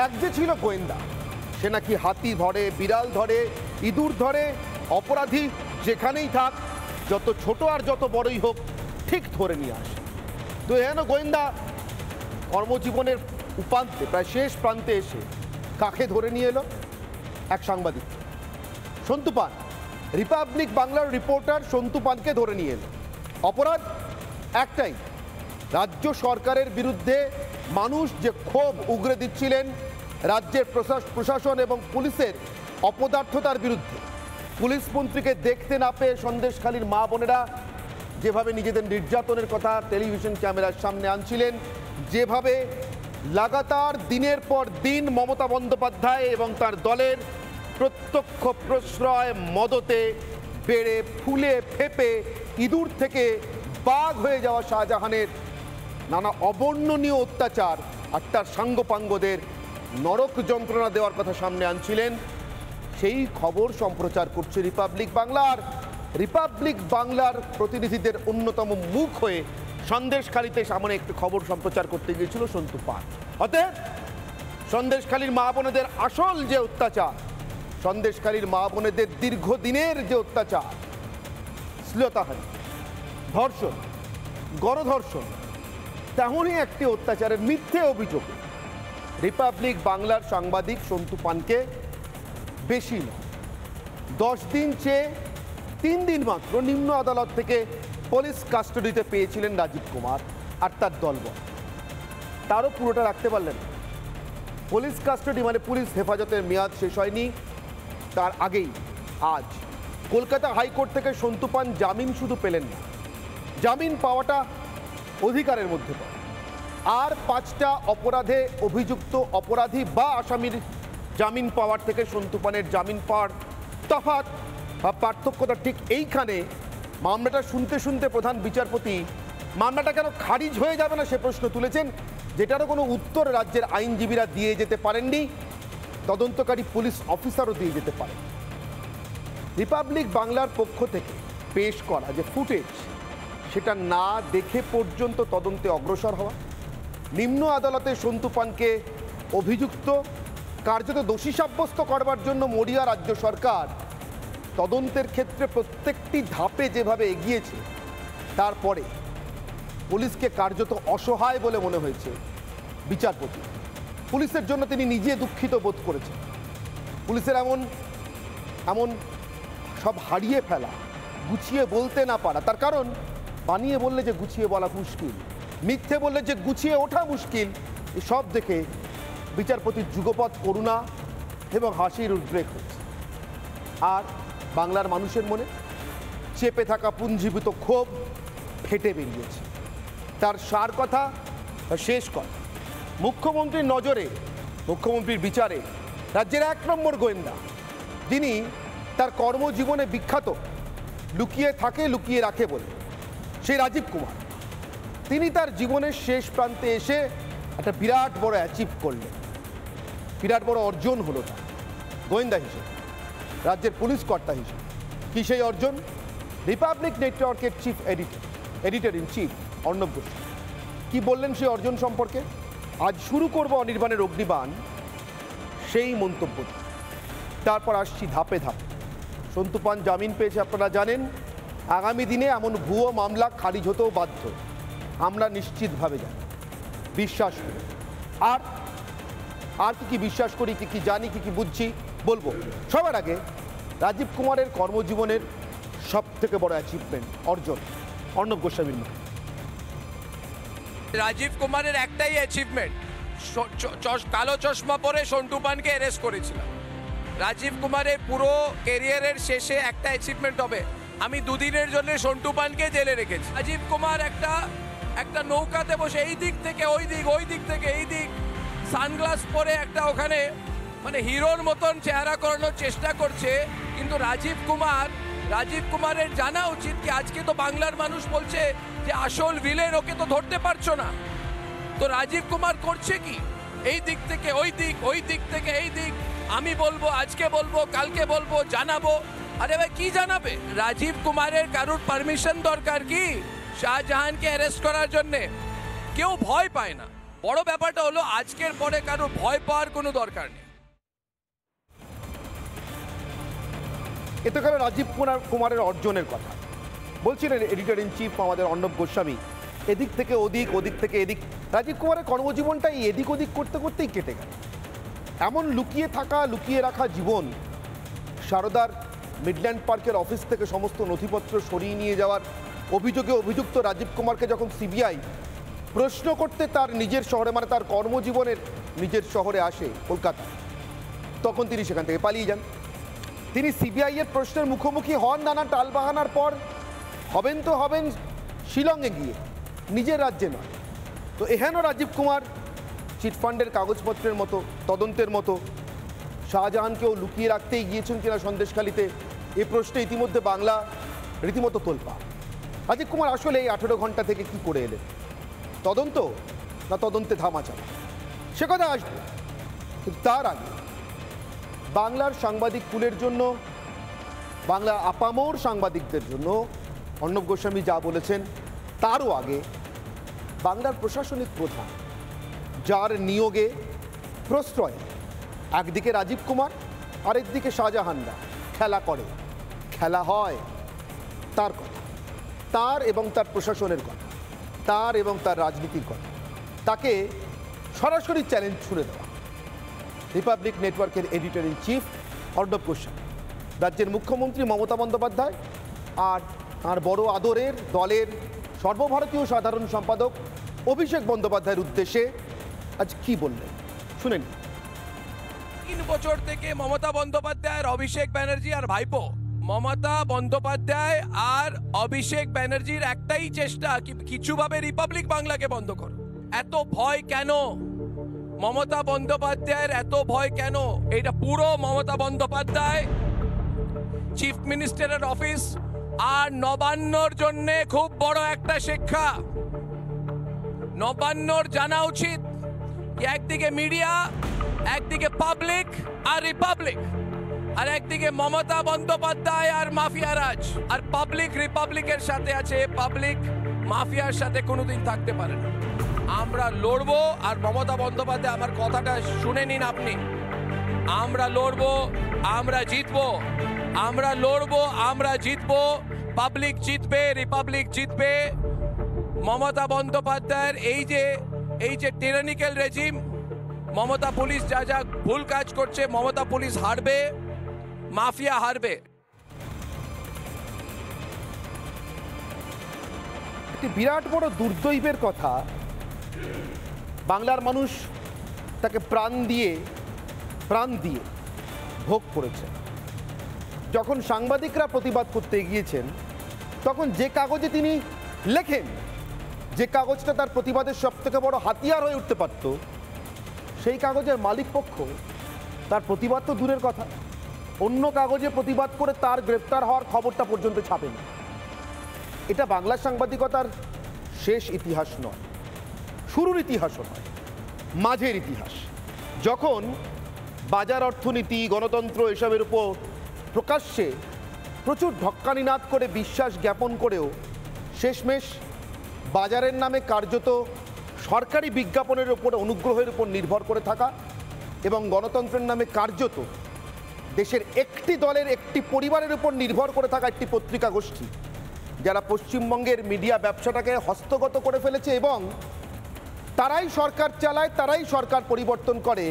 এক যে ছিল গোয়েন্দা, সে নাকি হাতি ধরে, বিড়াল ধরে, ইঁদুর ধরে, অপরাধী যেখানেই থাক, যত ছোট আর যত বড়ই হোক, ঠিক ধরে নিয়ে আসে। তো এহেন গোয়েন্দা কর্মজীবনের উপান্তে, প্রায় শেষ প্রান্তে এসে কাকে ধরে নিয়ে এলো? এক সাংবাদিক, সন্তু পান। রিপাবলিক বাংলার রিপোর্টার সন্তু পানকে ধরে নিয়ে এলো। অপরাধ একটাই, রাজ্য সরকারের বিরুদ্ধে মানুষ যে ক্ষোভ উগরে দিচ্ছিলেন রাজ্যের প্রশাসন এবং পুলিশের অপদার্থতার বিরুদ্ধে। পুলিশ মন্ত্রীকে দেখতে না পেয়ে সন্দেশখালীর মা বোনেরা যেভাবে নিজেদের নির্যাতনের কথা টেলিভিশন ক্যামেরার সামনে আনছিলেন, যেভাবে লাগাতার দিনের পর দিন মমতা বন্দ্যোপাধ্যায় এবং তার দলের প্রত্যক্ষ প্রশ্রয় মদতে বেড়ে ফুলে ফেপে ইঁদুর থেকে বাঘ হয়ে যাওয়া শাহজাহানের নানা অবর্ণনীয় অত্যাচার আর তার সাঙ্গপাঙ্গদের নরক যন্ত্রণা দেওয়ার কথা সামনে আনছিলেন, সেই খবর সম্প্রচার করছে রিপাবলিক বাংলার। রিপাবলিক বাংলার প্রতিনিধিদের অন্যতম মুখ হয়ে সন্দেশখালীতে সামনে একটি খবর সম্প্রচার করতে গিয়েছিল সন্তু পান। অতএব সন্দেশখালীর মা বোনেদের আসল যে অত্যাচার, সন্দেশখালীর মা বোনেদের দীর্ঘদিনের যে অত্যাচার, শ্লীলতাহানি, ধর্ষণ, গণধর্ষণ, তেমনই একটি অত্যাচারের মিথ্যে অভিযোগ রিপাবলিক বাংলার সাংবাদিক সন্তু পানকে বেশি নয়, 10 দিন চেয়ে 3 দিন মাত্র নিম্ন আদালত থেকে পুলিশ কাস্টাডিতে পেয়েছিলেন রাজীব কুমার আর তার দলবল। তারও পুরোটা রাখতে পারলেন। পুলিশ কাস্টাডি মানে পুলিশ হেফাজতের মেয়াদ শেষ হয়নি, তার আগেই আজ কলকাতা হাইকোর্ট থেকে সন্তু পান জামিন শুধু পেলেন না, জামিন পাওয়াটা অধিকারের মধ্যে পড়ে। আর 5টা অপরাধে অভিযুক্ত অপরাধী বা আসামির জামিন পাওয়ার থেকে সন্তু পানের জামিন পাওয়ার তফাৎ বা পার্থক্যটা ঠিক এইখানে। মামলাটা শুনতে শুনতে প্রধান বিচারপতি মামলাটা কেন খারিজ হয়ে যাবে না সে প্রশ্ন তুলেছেন, যেটারও কোনো উত্তর রাজ্যের আইনজীবীরা দিয়ে যেতে পারেননি, তদন্তকারী পুলিশ অফিসারও দিয়ে যেতে পারেন। রিপাবলিক বাংলার পক্ষ থেকে পেশ করা যে ফুটেজ, সেটা না দেখে পর্যন্ত তদন্তে অগ্রসর হওয়া, নিম্ন আদালতে সন্তু পানকে অভিযুক্ত কার্যত দোষী সাব্যস্ত করবার জন্য মরিয়া রাজ্য সরকার তদন্তের ক্ষেত্রে প্রত্যেকটি ধাপে যেভাবে এগিয়েছে, তারপরে পুলিশকে কার্যত অসহায় বলে মনে হয়েছে বিচারপতি। পুলিশের জন্য তিনি নিজে দুঃখিত বোধ করেছেন। পুলিশের এমন সব হারিয়ে ফেলা, গুছিয়ে বলতে না পারা, তার কারণ বানিয়ে বললে যে গুছিয়ে বলা মুশকিল, মিথ্যে বললে যে গুছিয়ে ওঠা মুশকিল, এসব দেখে বিচারপতির যুগপৎ করুণা এবং হাসির উদ্রেক হচ্ছে। আর বাংলার মানুষের মনে চেপে থাকা পুঞ্জীভূত ক্ষোভ ফেটে বেরিয়েছে। তার সার কথা, শেষ কথা, মুখ্যমন্ত্রীর নজরে, মুখ্যমন্ত্রীর বিচারে রাজ্যের 1 নম্বর গোয়েন্দা, যিনি তার কর্মজীবনে বিখ্যাত লুকিয়ে থাকে লুকিয়ে রাখে বলে, সেই রাজীব কুমার, তিনি তার জীবনের শেষ প্রান্তে এসে একটা বিরাট বড় অ্যাচিভ করলেন, বিরাট বড় অর্জন হলো তার গোয়েন্দা হিসেবে, রাজ্যের পুলিশ কর্তা হিসেবে। কি সেই অর্জন? রিপাবলিক নেটওয়ার্কের chief editor in chief Arnab Goswami কি বললেন সেই অর্জন সম্পর্কে? আজ শুরু করব অনির্বাণের অগ্নিবাণ সেই মন্তব্য, তারপর আসছি ধাপে ধাপে। সন্তু পান জামিন পেয়েছে, আপনারা জানেন। আগামী দিনে এমন ভুয়ো মামলা খারিজ হতেও বাধ্য, আমরা নিশ্চিতভাবে জানি, বিশ্বাস করি। আর কি বিশ্বাস করি, কি জানি, কি বুঝছি বলবো। সবার আগে রাজীব কুমারের কর্মজীবনের সব থেকে বড় অ্যাচিভমেন্ট, অর্জন, অর্ণব গোস্বামীর মুখে। রাজীব কুমারের একটাই অ্যাচিভমেন্ট, কালো চশমা পরে সন্তু পানকে অ্যারেস্ট করেছিলাম। রাজীব কুমারের পুরো ক্যারিয়ারের শেষে একটা অ্যাচিভমেন্ট হবে, আমি 2 দিনের জন্য সন্তু পানকে জেলে রেখেছি। রাজীব কুমার একটা নৌকাতে বসে এই দিক থেকে ওই দিক, ওই দিক থেকে এই দিক, সানগ্লাস পরে একটা ওখানে মানে হিরোর মতন চেহারা করানোর চেষ্টা করছে। কিন্তু রাজীব কুমারের জানা উচিত কি আজকে তো বাংলার মানুষ বলছে যে আসল ভিলেন ওকে তো ধরতে পারছো না। তো রাজীব কুমার করছে কি এই দিক থেকে ওই দিক, ওই দিক থেকে এই দিক, আমি বলবো, আজকে বলবো, কালকে বলবো, জানাবো। আরে ভাই কি জানাবে? রাজীব কুমারের কারুর পারমিশন দরকার কি শাহজাহানকে অ্যারেস্ট করার জন্যে? কেউ ভয় পায় না। বড় ব্যাপারটা হলো আজকের পরে কারো ভয় পাওয়ার কোনো দরকার নেই। এতে গেল রাজীব কুমারের অর্জনের কথা। বলছিলেন এডিটর ইন চিফ আমাদের অর্ণব গোস্বামী, এদিক থেকে ওদিক, ওদিক থেকে এদিক। রাজীব কুমারের কর্মজীবনটা এই এদিক ওদিক করতে করতেই কেটে গেল। এমন লুকিয়ে থাকা, লুকিয়ে রাখা জীবন, সারদার মিডল্যান্ড পার্কের অফিস থেকে সমস্ত নথিপত্র সরিয়ে নিয়ে যাওয়ার অভিযোগে অভিযুক্ত রাজীব কুমারকে যখন সিবিআই প্রশ্ন করতে তার নিজের শহরে, মানে তার কর্মজীবনের নিজের শহরে আসে কলকাতা, তখন তিনি সেখান থেকে পালিয়ে যান। তিনি সিবিআই এর প্রশ্নের মুখোমুখি হন নানা টালবাহানার পর। হবেন তো হবেন শিলংয়ে গিয়ে, নিজের রাজ্যে নয়। তো এহেন রাজীব কুমার চিটফান্ডের কাগজপত্রের মতো, তদন্তের মতো শাহজাহানকেও লুকিয়ে রাখতেই গিয়েছেন কিনা সন্দেশখালিতে, এ প্রশ্নে ইতিমধ্যে বাংলা রীতিমতো তোলপা। রাজীব কুমার আসলে এই 18 ঘন্টা থেকে কি করে এলেন? তদন্ত না তদন্তে ধামাচাপা, সে কথা আসবে। কিন্তু তার আগে বাংলার সাংবাদিক কুলের জন্য, বাংলা আপামোর সাংবাদিকদের জন্য অর্ণব গোস্বামী যা বলেছেন, তারও আগে বাংলার প্রশাসনিক প্রধান, যার নিয়োগে প্রশ্রয় একদিকে রাজীব কুমার আরেকদিকে শাহজাহানরা খেলা করে, খেলা হয়, তার কথা, তার এবং তার প্রশাসনের কথা, তার এবং তার রাজনীতির কথা, তাকে সরাসরি চ্যালেঞ্জ ছুড়ে দেওয়া রিপাবলিক নেটওয়ার্কের editor in chief Arnab Goswami, রাজ্যের মুখ্যমন্ত্রী মমতা বন্দ্যোপাধ্যায় আর তাঁর বড় আদরের দলের সর্বভারতীয় সাধারণ সম্পাদক অভিষেক বন্দ্যোপাধ্যায়ের উদ্দেশ্যে আজ কি বললেন শুনেন। 3 বছর থেকে মমতা বন্দ্যোপাধ্যায় আর অভিষেক ব্যানার্জি আর ভাইপো, মমতা বন্দ্যোপাধ্যায় আর অভিষেক ব্যানার্জির একটাই চেষ্টা কিছুভাবে রিপাবলিক বাংলাকে বন্ধ করো। এত ভয় কেন মমতা বন্দ্যোপাধ্যায়ের? এত ভয় কেন? এটা পুরো মমতা বন্দ্যোপাধ্যায়, চিফ মিনিস্টারের অফিস আর নবান্নর জন্য খুব বড় একটা শিক্ষা। নবান্নর জানা উচিত একদিকে মিডিয়া, একদিকে পাবলিক আর রিপাবলিক, আর একদিকে মমতা বন্দ্যোপাধ্যায় আর মাফিয়া রাজ। আর পাবলিক রিপাবলিকের সাথে আছে, পাবলিক মাফিয়ার সাথে কোনোদিন থাকতে পারে না। আমরা লড়বো, আর মমতা বন্দ্যোপাধ্যায় আমার কথাটা শুনে নিন আপনি। আমরা লড়বো, আমরা জিতবো, আমরা লড়বো, আমরা জিতবো। পাবলিক জিতবে, রিপাবলিক জিতবে। মমতা বন্দ্যোপাধ্যায়ের এই যে টিরানিক্যাল রেজিম, মমতা পুলিশ যা যা ভুল কাজ করছে, মমতা পুলিশ হারবে, মাফিয়া হারবে। একটি বিরাট বড় দুর্দৈবের কথা, বাংলার মানুষ তাকে প্রাণ দিয়ে ভোগ করেছে। যখন সাংবাদিকরা প্রতিবাদ করতে গিয়েছেন, তখন যে কাগজে তিনি লেখেন, যে কাগজটা তার প্রতিবাদের সবথেকে বড় হাতিয়ার হয়ে উঠতে পারত, সেই কাগজের মালিক পক্ষ তার প্রতিবাদ তো দূরের কথা, অন্য কাগজে প্রতিবাদ করে তার গ্রেপ্তার হওয়ার খবরটা পর্যন্ত ছাপেনি। এটা বাংলা সাংবাদিকতার শেষ ইতিহাস নয়, শুরুর ইতিহাসও নয়, মাঝের ইতিহাস। যখন বাজার অর্থনীতি, গণতন্ত্র এসবের উপর প্রকাশ্যে প্রচুর ঢক্কানিনাদ করে বিশ্বাস জ্ঞাপন করেও শেষমেশ বাজারের নামে কার্যত সরকারি বিজ্ঞাপনের উপর, অনুগ্রহের উপর নির্ভর করে থাকা, এবং গণতন্ত্রের নামে কার্যত দেশের একটি দলের, একটি পরিবারের উপর নির্ভর করে থাকা একটি পত্রিকা গোষ্ঠী, যারা পশ্চিমবঙ্গের মিডিয়া ব্যবসাটাকে হস্তগত করে ফেলেছে এবং তারাই সরকার চালায়, তারাই সরকার পরিবর্তন করে,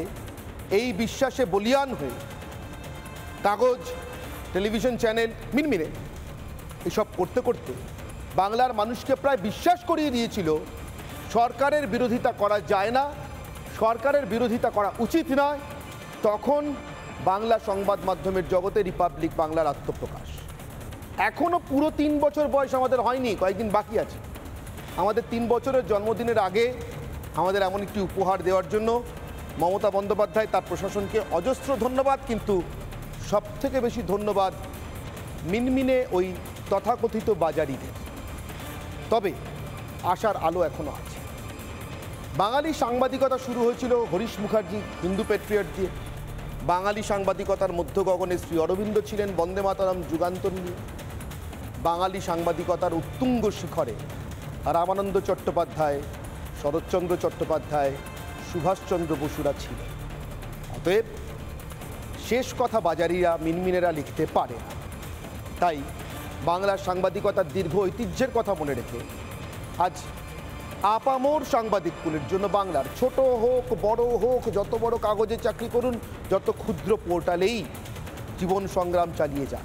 এই বিশ্বাসে বলিয়ান হয়ে কাগজ, টেলিভিশন চ্যানেল মিনমিনে এসব করতে করতে বাংলার মানুষকে প্রায় বিশ্বাস করিয়ে দিয়েছিল সরকারের বিরোধিতা করা যায় না, সরকারের বিরোধিতা করা উচিত নয়। তখন বাংলা সংবাদ মাধ্যমের জগতে রিপাবলিক বাংলার আত্মপ্রকাশ। এখনও পুরো 3 বছর বয়স আমাদের হয়নি, কয়েকদিন বাকি আছে। আমাদের 3 বছরের জন্মদিনের আগে আমাদের এমন একটি উপহার দেওয়ার জন্য মমতা বন্দ্যোপাধ্যায়, তার প্রশাসনকে অজস্র ধন্যবাদ। কিন্তু সবথেকে বেশি ধন্যবাদ মিনমিনে ওই তথাকথিত বাজারিদের। তবে আশার আলো এখনো আছে। বাঙালি সাংবাদিকতা শুরু হয়েছিল হরিশ মুখার্জি হিন্দু প্যাট্রিয়ট দিয়ে। বাঙালি সাংবাদিকতার মধ্য গগনে শ্রী অরবিন্দ ছিলেন বন্দে মাতরম যুগান্তর নিয়ে। বাঙালি সাংবাদিকতার উত্তুঙ্গ শিখরে রামানন্দ চট্টোপাধ্যায়, শরৎচন্দ্র চট্টোপাধ্যায়, সুভাষচন্দ্র বসুরা ছিল। অতএব শেষ কথা বাজারিরা মিনমিনেরা লিখতে পারে না। তাই বাংলার সাংবাদিকতার দীর্ঘ ঐতিহ্যের কথা মনে রেখে আজ আপামোর সাংবাদিক কুলের জন্য বাংলার ছোট হোক বড় হোক, যত বড় কাগজে চাকরি করুন, যত ক্ষুদ্র পোর্টালেই জীবন সংগ্রাম চালিয়ে যান,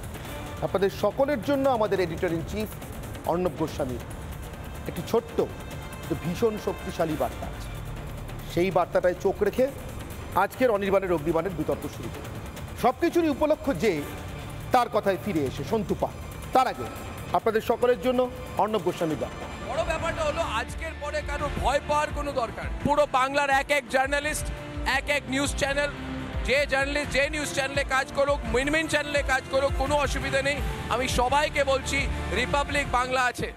আপনাদের সকলের জন্য আমাদের এডিটর ইন চিফ অর্ণব গোস্বামীর একটি ছোট্ট কিন্তু ভীষণ শক্তিশালী বার্তা আছে। সেই বার্তাটায় চোখ রেখে আজকের অনির্বাণের অগ্নিবাণের বিতর্ক শুরু করি। সব কিছুরই উপলক্ষ যে তার কথায় ফিরে এসে সন্তু পাল। তার আগে আপনাদের সকলের জন্য অর্ণব গোস্বামীর বার্তা। বড় ব্যাপারটা হলো আজকের পরে কারো ভয় পাওয়ার কোনো দরকার। পুরো বাংলার এক জার্নালিস্ট, এক নিউজ চ্যানেল, যে জার্নালিস্ট যে নিউজ চ্যানেলে কাজ করুক, মিনমিন চ্যানেলে কাজ করুক, কোনো অসুবিধা নেই। আমি সবাইকে বলছি রিপাবলিক বাংলা আছে।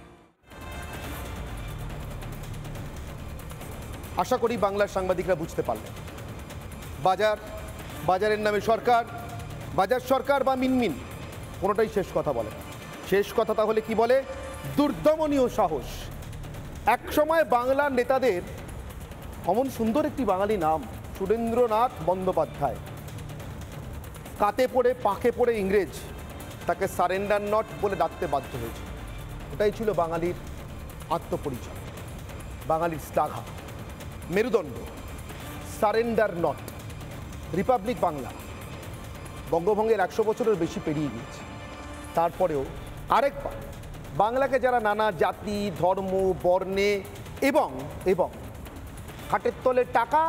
আশা করি বাংলার সাংবাদিকরা বুঝতে পারলেন, বাজারের নামে সরকার, বাজার সরকার বা মিনমিন কোনোটাই শেষ কথা বলে না। শেষ কথা তাহলে কি বলে? দুর্দমনীয় সাহস। একসময় বাংলার নেতাদের অমন সুন্দর একটি বাঙালি নাম সুরেন্দ্রনাথ বন্দ্যোপাধ্যায়, কাতে পড়ে পাকে পড়ে ইংরেজ তাকে সারেন্ডার নট বলে ডাকতে বাধ্য হয়েছে। এটাই ছিল বাঙালির আত্মপরিচয়, বাঙালির শ্লাঘা, মেরুদণ্ড। Surrender not. রিপাবলিক বাংলা বঙ্গভঙ্গের 100 বছরের বেশি পেরিয়ে গিয়েছে। তারপরেও আরেকবার বাংলাকে যারা নানা জাতি, ধর্ম, বর্ণে এবং খাটের তলে টাকা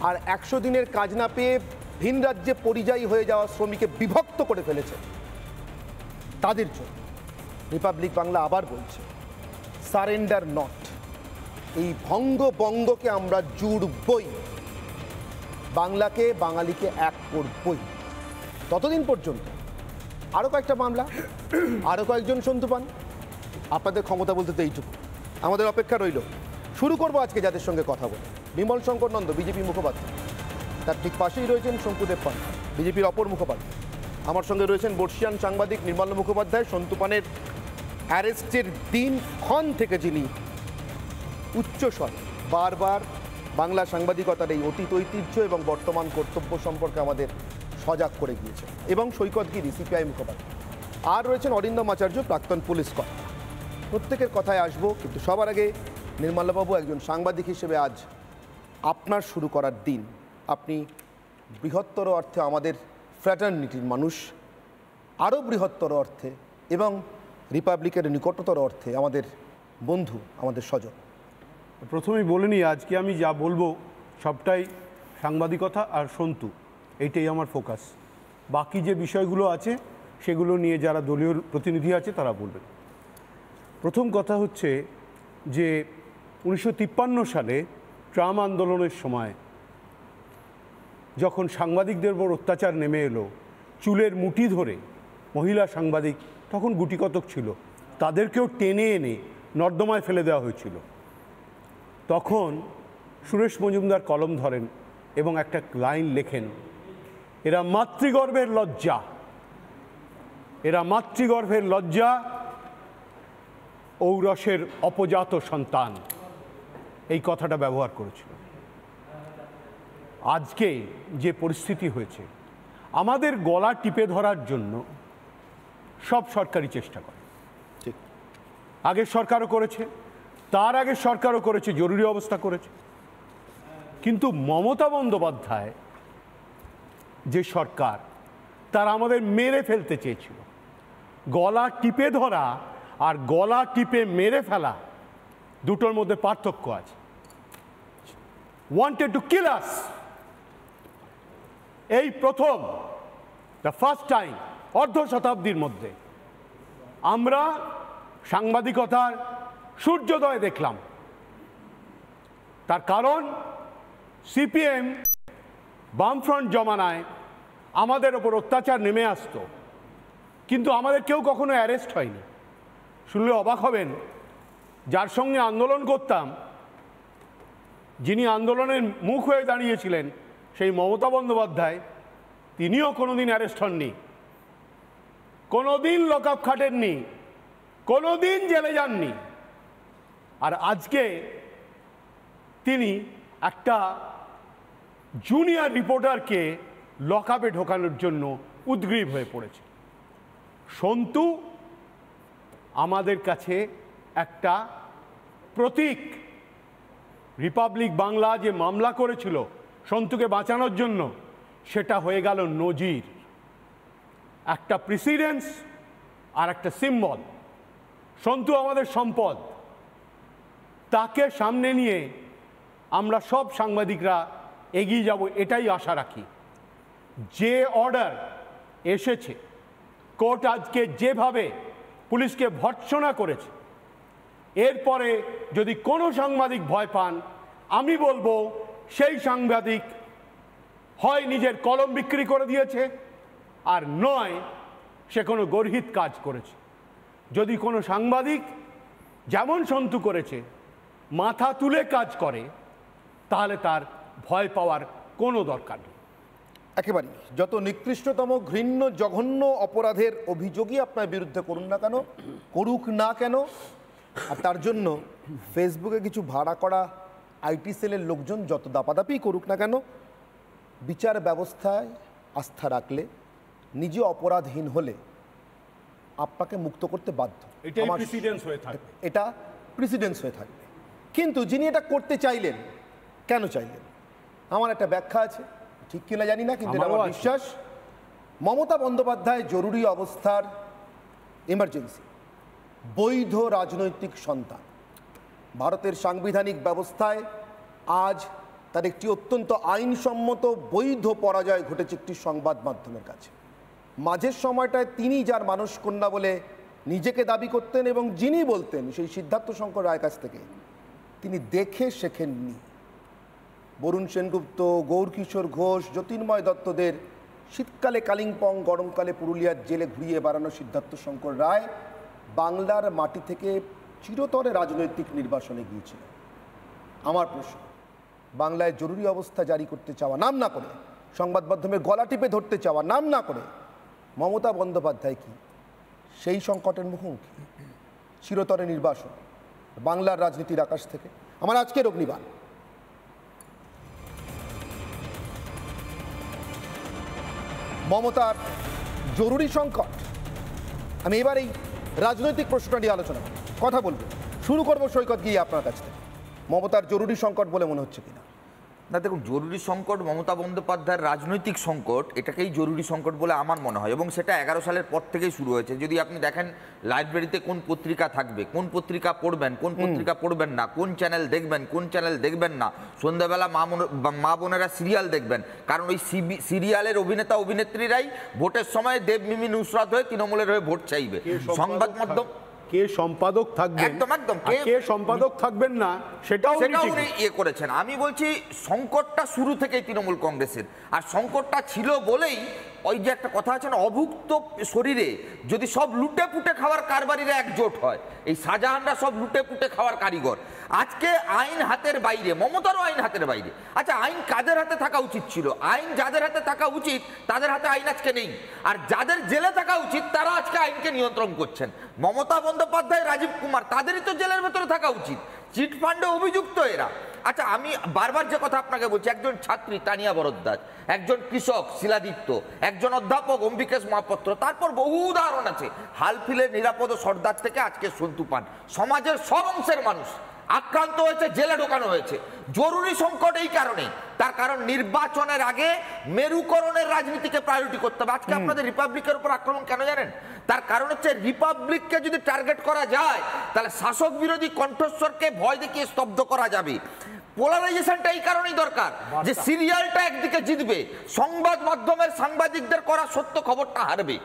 আর 100 দিনের কাজ না পেয়ে ভিন রাজ্যে পরিযায়ী হয়ে যাওয়া শ্রমিকে বিভক্ত করে ফেলেছে, তাদের জন্য রিপাবলিক বাংলা আবার বলছে সারেন্ডার নট। এই বঙ্গকে আমরা জুড়বই, বাংলাকে বাঙালিকে এক করবই। ততদিন পর্যন্ত আরও কয়েকটা মামলা, আরও কয়েকজন সন্তু পান, আপনাদের ক্ষমতা বলতে তো এইটুকু। আমাদের অপেক্ষা রইল। শুরু করবো আজকে যাদের সঙ্গে কথা বলে। বিমল শঙ্কর নন্দ, বিজেপি মুখপাত্র, তার ঠিক পাশেই রয়েছেন শঙ্কুদেব পান, বিজেপির অপর মুখপাত্র। আমার সঙ্গে রয়েছেন বর্ষিয়ান সাংবাদিক নির্মল মুখোপাধ্যায়, সন্তু পানের অ্যারেস্টের দিনক্ষণ থেকে যিনি উচ্চস্বরে বারবার বাংলা সাংবাদিকতার এই অতীত ঐতিহ্য এবং বর্তমান কর্তব্য সম্পর্কে আমাদের সজাগ করে গিয়েছেন, এবং সৈকত গিরি, সিপিআই মুখপাত্র। আর রয়েছেন অরিন্দম আচার্য, প্রাক্তন পুলিশ কর্তা। প্রত্যেকের কথায় আসবো, কিন্তু সবার আগে নির্মলবাবু, একজন সাংবাদিক হিসেবে আজ আপনার শুরু করার দিন। আপনি বৃহত্তর অর্থে আমাদের ফ্র্যাটার্নিটির মানুষ, আরও বৃহত্তর অর্থে এবং রিপাবলিকের নিকটতর অর্থে আমাদের বন্ধু, আমাদের স্বজন। প্রথমেই বলে নিই, আজকে আমি যা বলবো সবটাই সাংবাদিকতা আর সন্তু, এইটাই আমার ফোকাস। বাকি যে বিষয়গুলো আছে সেগুলো নিয়ে যারা দলীয় প্রতিনিধি আছে তারা বলবেন। প্রথম কথা হচ্ছে যে 1953 সালে ট্রাম আন্দোলনের সময় যখন সাংবাদিকদের উপর অত্যাচার নেমে এলো, চুলের মুঠি ধরে মহিলা সাংবাদিক, তখন গুটিকতক ছিল, তাদেরকেও টেনে এনে নর্দমায় ফেলে দেওয়া হয়েছিল। তখন সুরেশ মজুমদার কলম ধরেন এবং একটা লাইন লেখেন, এরা মাতৃগর্ভের লজ্জা, এরা মাতৃগর্ভের লজ্জা, ঔরসের অপজাত সন্তান, এই কথাটা ব্যবহার করেছিল। আজকে যে পরিস্থিতি হয়েছে, আমাদের গলা টিপে ধরার জন্য সব সরকারি চেষ্টা করে। ঠিক, আগের সরকারও করেছে, তার আগের সরকারও করেছে, জরুরি অবস্থা করেছে। কিন্তু মমতা বন্দ্যোপাধ্যায় যে সরকার, তারা আমাদের মেরে ফেলতে চেয়েছিল। গলা টিপে ধরা আর গলা টিপে মেরে ফেলা দুটোর মধ্যে পার্থক্য আছে। ওয়ান্টেড টু কিল আস। এই প্রথম, দ্য ফার্স্ট টাইম, অর্ধ শতাব্দীর মধ্যে আমরা সাংবাদিকতার সূর্যোদয় দেখলাম। তার কারণ সিপিএম বামফ্রন্ট জমানায় আমাদের ওপর অত্যাচার নেমে আসতো, কিন্তু আমাদের কেউ কখনো অ্যারেস্ট হয়নি। শুনলে অবাক হবেন, যার সঙ্গে আন্দোলন করতাম, যিনি আন্দোলনের মুখ হয়ে দাঁড়িয়েছিলেন, সেই মমতা বন্দ্যোপাধ্যায়, তিনিও কোনোদিন অ্যারেস্ট হননি, কোনোদিন লকআপ খাটেননি, কোনোদিন জেলে যাননি। আর আজকে তিনি একটা জুনিয়র রিপোর্টারকে লকআপে ঢোকানোর জন্য উদ্গ্রীব হয়ে পড়েছে। সন্তু আমাদের কাছে একটা প্রতীক। রিপাবলিক বাংলা যে মামলা করেছিল সন্তুকে বাঁচানোর জন্য, সেটা হয়ে গেল নজির, একটা প্রেসিডেন্স আর একটা সিম্বল। সন্তু আমাদের সম্পদ, তাকে সামনে নিয়ে আমরা সব সাংবাদিকরা এগিয়ে যাব, এটাই আশা রাখি। যে অর্ডার এসেছে, কোর্ট আজকে যেভাবে পুলিশকে ভর্ৎসনা করেছে, এরপরে যদি কোনো সাংবাদিক ভয় পান, আমি বলবো সেই সাংবাদিক হয় নিজের কলম বিক্রি করে দিয়েছে, আর নয় সে কোনো গর্হিত কাজ করেছে। যদি কোনো সাংবাদিক যেমন সন্তু করেছে মাথা তুলে কাজ করে, তাহলে তার ভয় পাওয়ার কোনো দরকার নেই। একেবারেই যত নিকৃষ্টতম ঘৃণ্য জঘন্য অপরাধের অভিযোগই আপনার বিরুদ্ধে করুন না কেন, করুক না কেন, আর তার জন্য ফেসবুকে কিছু ভাড়া করা আইটি সেলের লোকজন যত দাপাদাপি করুক না কেন, বিচার ব্যবস্থায় আস্থা রাখলে, নিজে অপরাধহীন হলে আপনাকে মুক্ত করতে বাধ্য। এটাই প্রেসিডেন্স হয়ে থাকবে, এটা প্রেসিডেন্স হয়ে থাকবে। কিন্তু যিনি এটা করতে চাইলেন, কেন চাইলেন, আমার একটা ব্যাখ্যা আছে, ঠিক কিনা জানি না, কিন্তু আমার বিশ্বাস মমতা বন্দ্যোপাধ্যায় জরুরি অবস্থার ইমার্জেন্সি বৈধ রাজনৈতিক সন্তান। ভারতের সাংবিধানিক ব্যবস্থায় আজ তার একটি অত্যন্ত আইনসম্মত বৈধ পরাজয় ঘটেছে একটি সংবাদ মাধ্যমের কাছে। মাঝের সময়টায় তিনি যার মানসকন্যা বলে নিজেকে দাবি করতেন এবং যিনি বলতেন সেই সিদ্ধার্থ শঙ্কর রায়ের কাছ থেকে তিনি দেখে শেখেননি। বরুণ সেনগুপ্ত, গৌরকিশোর ঘোষ, জ্যোতির্ময় দত্তদের শীতকালে কালিম্পং, গরমকালে পুরুলিয়ার জেলে ঘুরিয়ে বেড়ানো সিদ্ধার্থ শঙ্কর রায় বাংলার মাটি থেকে চিরতরে রাজনৈতিক নির্বাসনে গিয়েছিলেন। আমার প্রশ্ন, বাংলায় জরুরি অবস্থা জারি করতে চাওয়া নাম না করে, সংবাদ মাধ্যমের গলা টিপে ধরতে চাওয়া নাম না করে মমতা বন্দ্যোপাধ্যায় কি সেই সংকটের মুখোমুখি? চিরতরে নির্বাসন বাংলার রাজনীতির আকাশ থেকে। আমার আজকের অগ্নিবাণ, মমতার জরুরি সংকট। আমি এবার এই রাজনৈতিক প্রশ্নটা নিয়ে আলোচনা করব, কথা বলবো। শুরু করবো সৈকত গিয়ে আপনার কাছ থেকে। মমতার জরুরি সংকট বলে মনে হচ্ছে কিনা? না দেখুন, জরুরি সংকট মমতা বন্দ্যোপাধ্যায়ের রাজনৈতিক সংকট, এটাকেই জরুরি সংকট বলে আমার মনে হয়, এবং সেটা 11 সালের পর থেকেই শুরু হয়েছে। যদি আপনি দেখেন লাইব্রেরিতে কোন পত্রিকা থাকবে, কোন পত্রিকা পড়বেন, কোন পত্রিকা পড়বেন না, কোন চ্যানেল দেখবেন, কোন চ্যানেল দেখবেন না, সন্ধ্যাবেলা মা বোনেরা সিরিয়াল দেখবেন, কারণ ওই সিরিয়ালের অভিনেতা অভিনেত্রীরাই ভোটের সময় দেবমিমি নুসরাত হয়ে তৃণমূলের হয়ে ভোট চাইবে। সংবাদ মাধ্যম কে সম্পাদক থাকবেন, একদম একদম কে সম্পাদক থাকবেন না সেটাও উনি ইয়ে করেছেন। আমি বলছি সংকটটা শুরু থেকেই তৃণমূল কংগ্রেসের, আর সংকটটা ছিল বলেই ওই যে একটা কথা আছে না, অভুক্ত শরীরে যদি সব লুটে পুটে খাওয়ার কারবারিরা একজোট হয়, এই শাহজাহানরা সব লুটে পুটে খাওয়ার কারিগর। আজকে আইন হাতের বাইরে, মমতারও আইন হাতের বাইরে। আচ্ছা, আইন কাদের হাতে থাকা উচিত ছিল? আইন যাদের হাতে থাকা উচিত তাদের হাতে আইন আজকে নেই, আর যাদের জেলে থাকা উচিত তারা আজকে আইনকে নিয়ন্ত্রণ করছেন। মমতা বন্দ্যোপাধ্যায়, রাজীব কুমার, তাদেরই তো জেলের ভেতরে থাকা উচিত, চিটফান্ডে অভিযুক্ত এরা। আচ্ছা, আমি বারবার যে কথা আপনাকে বলছি, একজন ছাত্রী তানিয়া বরদ্দাজ, একজন কৃষক শিলাদিত্য, একজন অধ্যাপক অম্বিকেশ মহাপাত্র, তারপর বহু উদাহরণ আছে। হালফিলের নিরাপদ সর্দার থেকে আজকে সন্তু পান, সমাজের সব অংশের মানুষ আক্রান্ত হয়েছে, জেলে ঢোকানো হয়েছে। জরুরি সংকট এই কারণে, তার কারণ নির্বাচনের আগে মেরুকরণের রাজনীতিকে প্রায়োরিটি করতে হবে। আজকে আপনাদের রিপাবলিকের উপর আক্রমণ কেন জানেন? তার কারণ হচ্ছে রিপাবলিককে যদি টার্গেট করা যায় তাহলে শাসক বিরোধী কণ্ঠস্বরকে ভয় দেখিয়ে স্তব্ধ করা যাবে। পোলারাইজেশনটা এই কারণেই দরকার যে সিরিয়ালটা একদিকে জিতবে, সংবাদ মাধ্যমের সাংবাদিকদের করা সত্য খবরটা হারবে।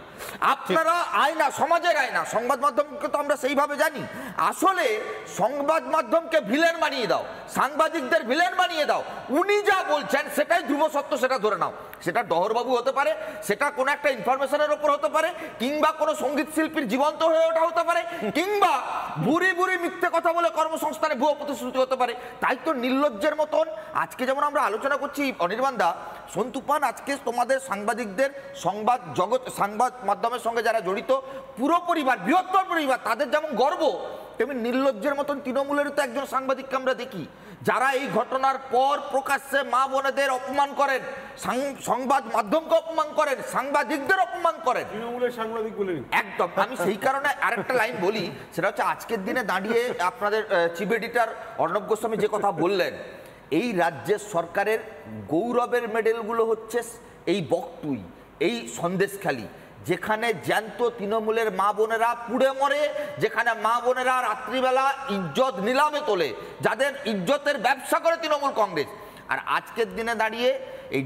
আপনারা আয়না, সমাজের আয়না, সংবাদ মাধ্যমকে তো আমরা সেইভাবে জানি। আসলে সংবাদ মাধ্যমকে ভিলেন বানিয়ে দাও, সাংবাদিকদের ভিলেন বানিয়ে দাও। উনি যা বলছেন সেটাই ধ্রুব সত্য, সেটা ধরে নাও। সেটা ডহরবাবু হতে পারে, সেটা কোনো একটা ইনফরমেশনের ওপর হতে পারে, কিংবা কোনো সঙ্গীত শিল্পীর জীবন্ত হয়ে ওঠা হতে পারে, কিংবা বুড়ি বুড়ি মিথ্যে কথা বলে কর্মসংস্থানে ভুয়ো প্রতিশ্রুতি হতে পারে। তাই তো নির্লজ্জের মতন আজকে যেমন আমরা আলোচনা করছি, অনির্বাণদা, সন্তু পান আজকে তোমাদের সাংবাদিকদের, সংবাদ জগৎ, সংবাদ মাধ্যমের সঙ্গে যারা জড়িত পুরো পরিবার, বৃহত্তর পরিবার, তাদের যেমন গর্ব, তেমনি নির্লজ্জের মতন তৃণমূলের তো একজন সাংবাদিককে আমরা দেখি যারা এই ঘটনার পর প্রকাশ্যে মা বোনেদের অপমান করেন, সংবাদ মাধ্যমকে অপমান করেন, সাংবাদিকদের অপমান করেন। তৃণমূলের সাংবাদিক বলেন একদম। আমি সেই কারণে আরেকটা লাইন বলি, সেটা হচ্ছে আজকের দিনে দাঁড়িয়ে আপনাদের চিফ এডিটর অর্ণব গোস্বামী যে কথা বললেন, এই রাজ্যের সরকারের গৌরবের মেডেলগুলো হচ্ছে এই বকটুই, এই সন্দেশখালি, যেখানে জ্যান্ত তৃণমূলের মা বোনেরা পুড়ে মরে, যেখানে মা বোনেরা রাত্রিবেলা ইজ্জত নিলামে তোলে, যাদের ইজ্জতের ব্যবসা করে তৃণমূল কংগ্রেস। আর আজকের দিনে দাঁড়িয়ে এই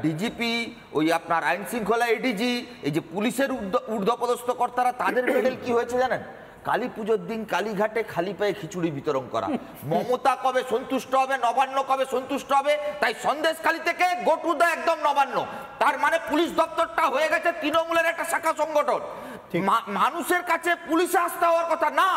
ডিজিপি, ওই আপনার আইন শৃঙ্খলা এডিজি, এই যে পুলিশের ঊর্ধ্বপদস্থ কর্তারা, তাদের মেডেল কি হয়েছে জানেন? কালী পুজোর দিন কালীঘাটে খালি পায়ে খিচুড়ি বিতরণ করা। মমতা কবে সন্তুষ্ট হবে, নবান্ন কবে সন্তুষ্ট হবে? তাই সন্দেশখালী থেকে গোটুদা একদম নবান্ন, তার মানে পুলিশ দপ্তরটা হয়ে গেছে তৃণমূলের একটা শাখা সংগঠন। মানুষের কাছে পুলিশে আস্থা হওয়ার কথা না,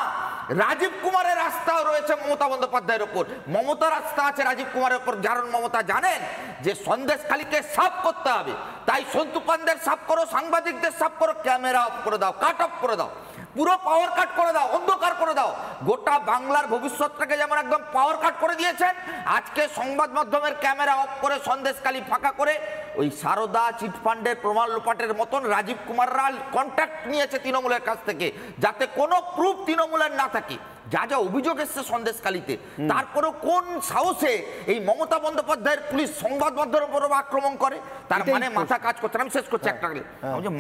রাজীব কুমারের আস্থাও রয়েছে মমতা বন্দ্যোপাধ্যায়ের ওপর, মমতার আস্থা আছে রাজীব কুমারের ওপর। কারণ মমতা জানেন যে সন্দেশখালীকে সাফ করতে হবে, তাই সন্তু পান্ডের সাফ করো, সাংবাদিকদের সাফ করো, ক্যামেরা অফ করে দাও, কাট অফ করে দাও, পুরো পাওয়ার কাট করে দাও, অন্ধকার করে দাও। গোটা বাংলার ভবিষ্যৎটাকে যেমন একদম পাওয়ার কাট করে দিয়েছেন, আজকে সংবাদ মাধ্যমের ক্যামেরা অফ করে সন্দেশখালী ফাঁকা করে ওই সারদা চিটফান্ডের প্রমাণ লোপাটের মতন রাজীব কুমাররা কন্ট্যাক্ট নিয়েছে তৃণমূলের কাছ থেকে, যাতে কোনো প্রুফ তৃণমূলের না থাকে। যা যা অভিযোগ এসছে সন্দেশখালীতে, তারপরেও কোন সাহসে এই মমতা বন্দ্যোপাধ্যায়ের পুলিশ সংবাদ মাধ্যমের উপর আক্রমণ করে? তার মানে মাথা কাজ করছে না। আমি শেষ করছি একটা,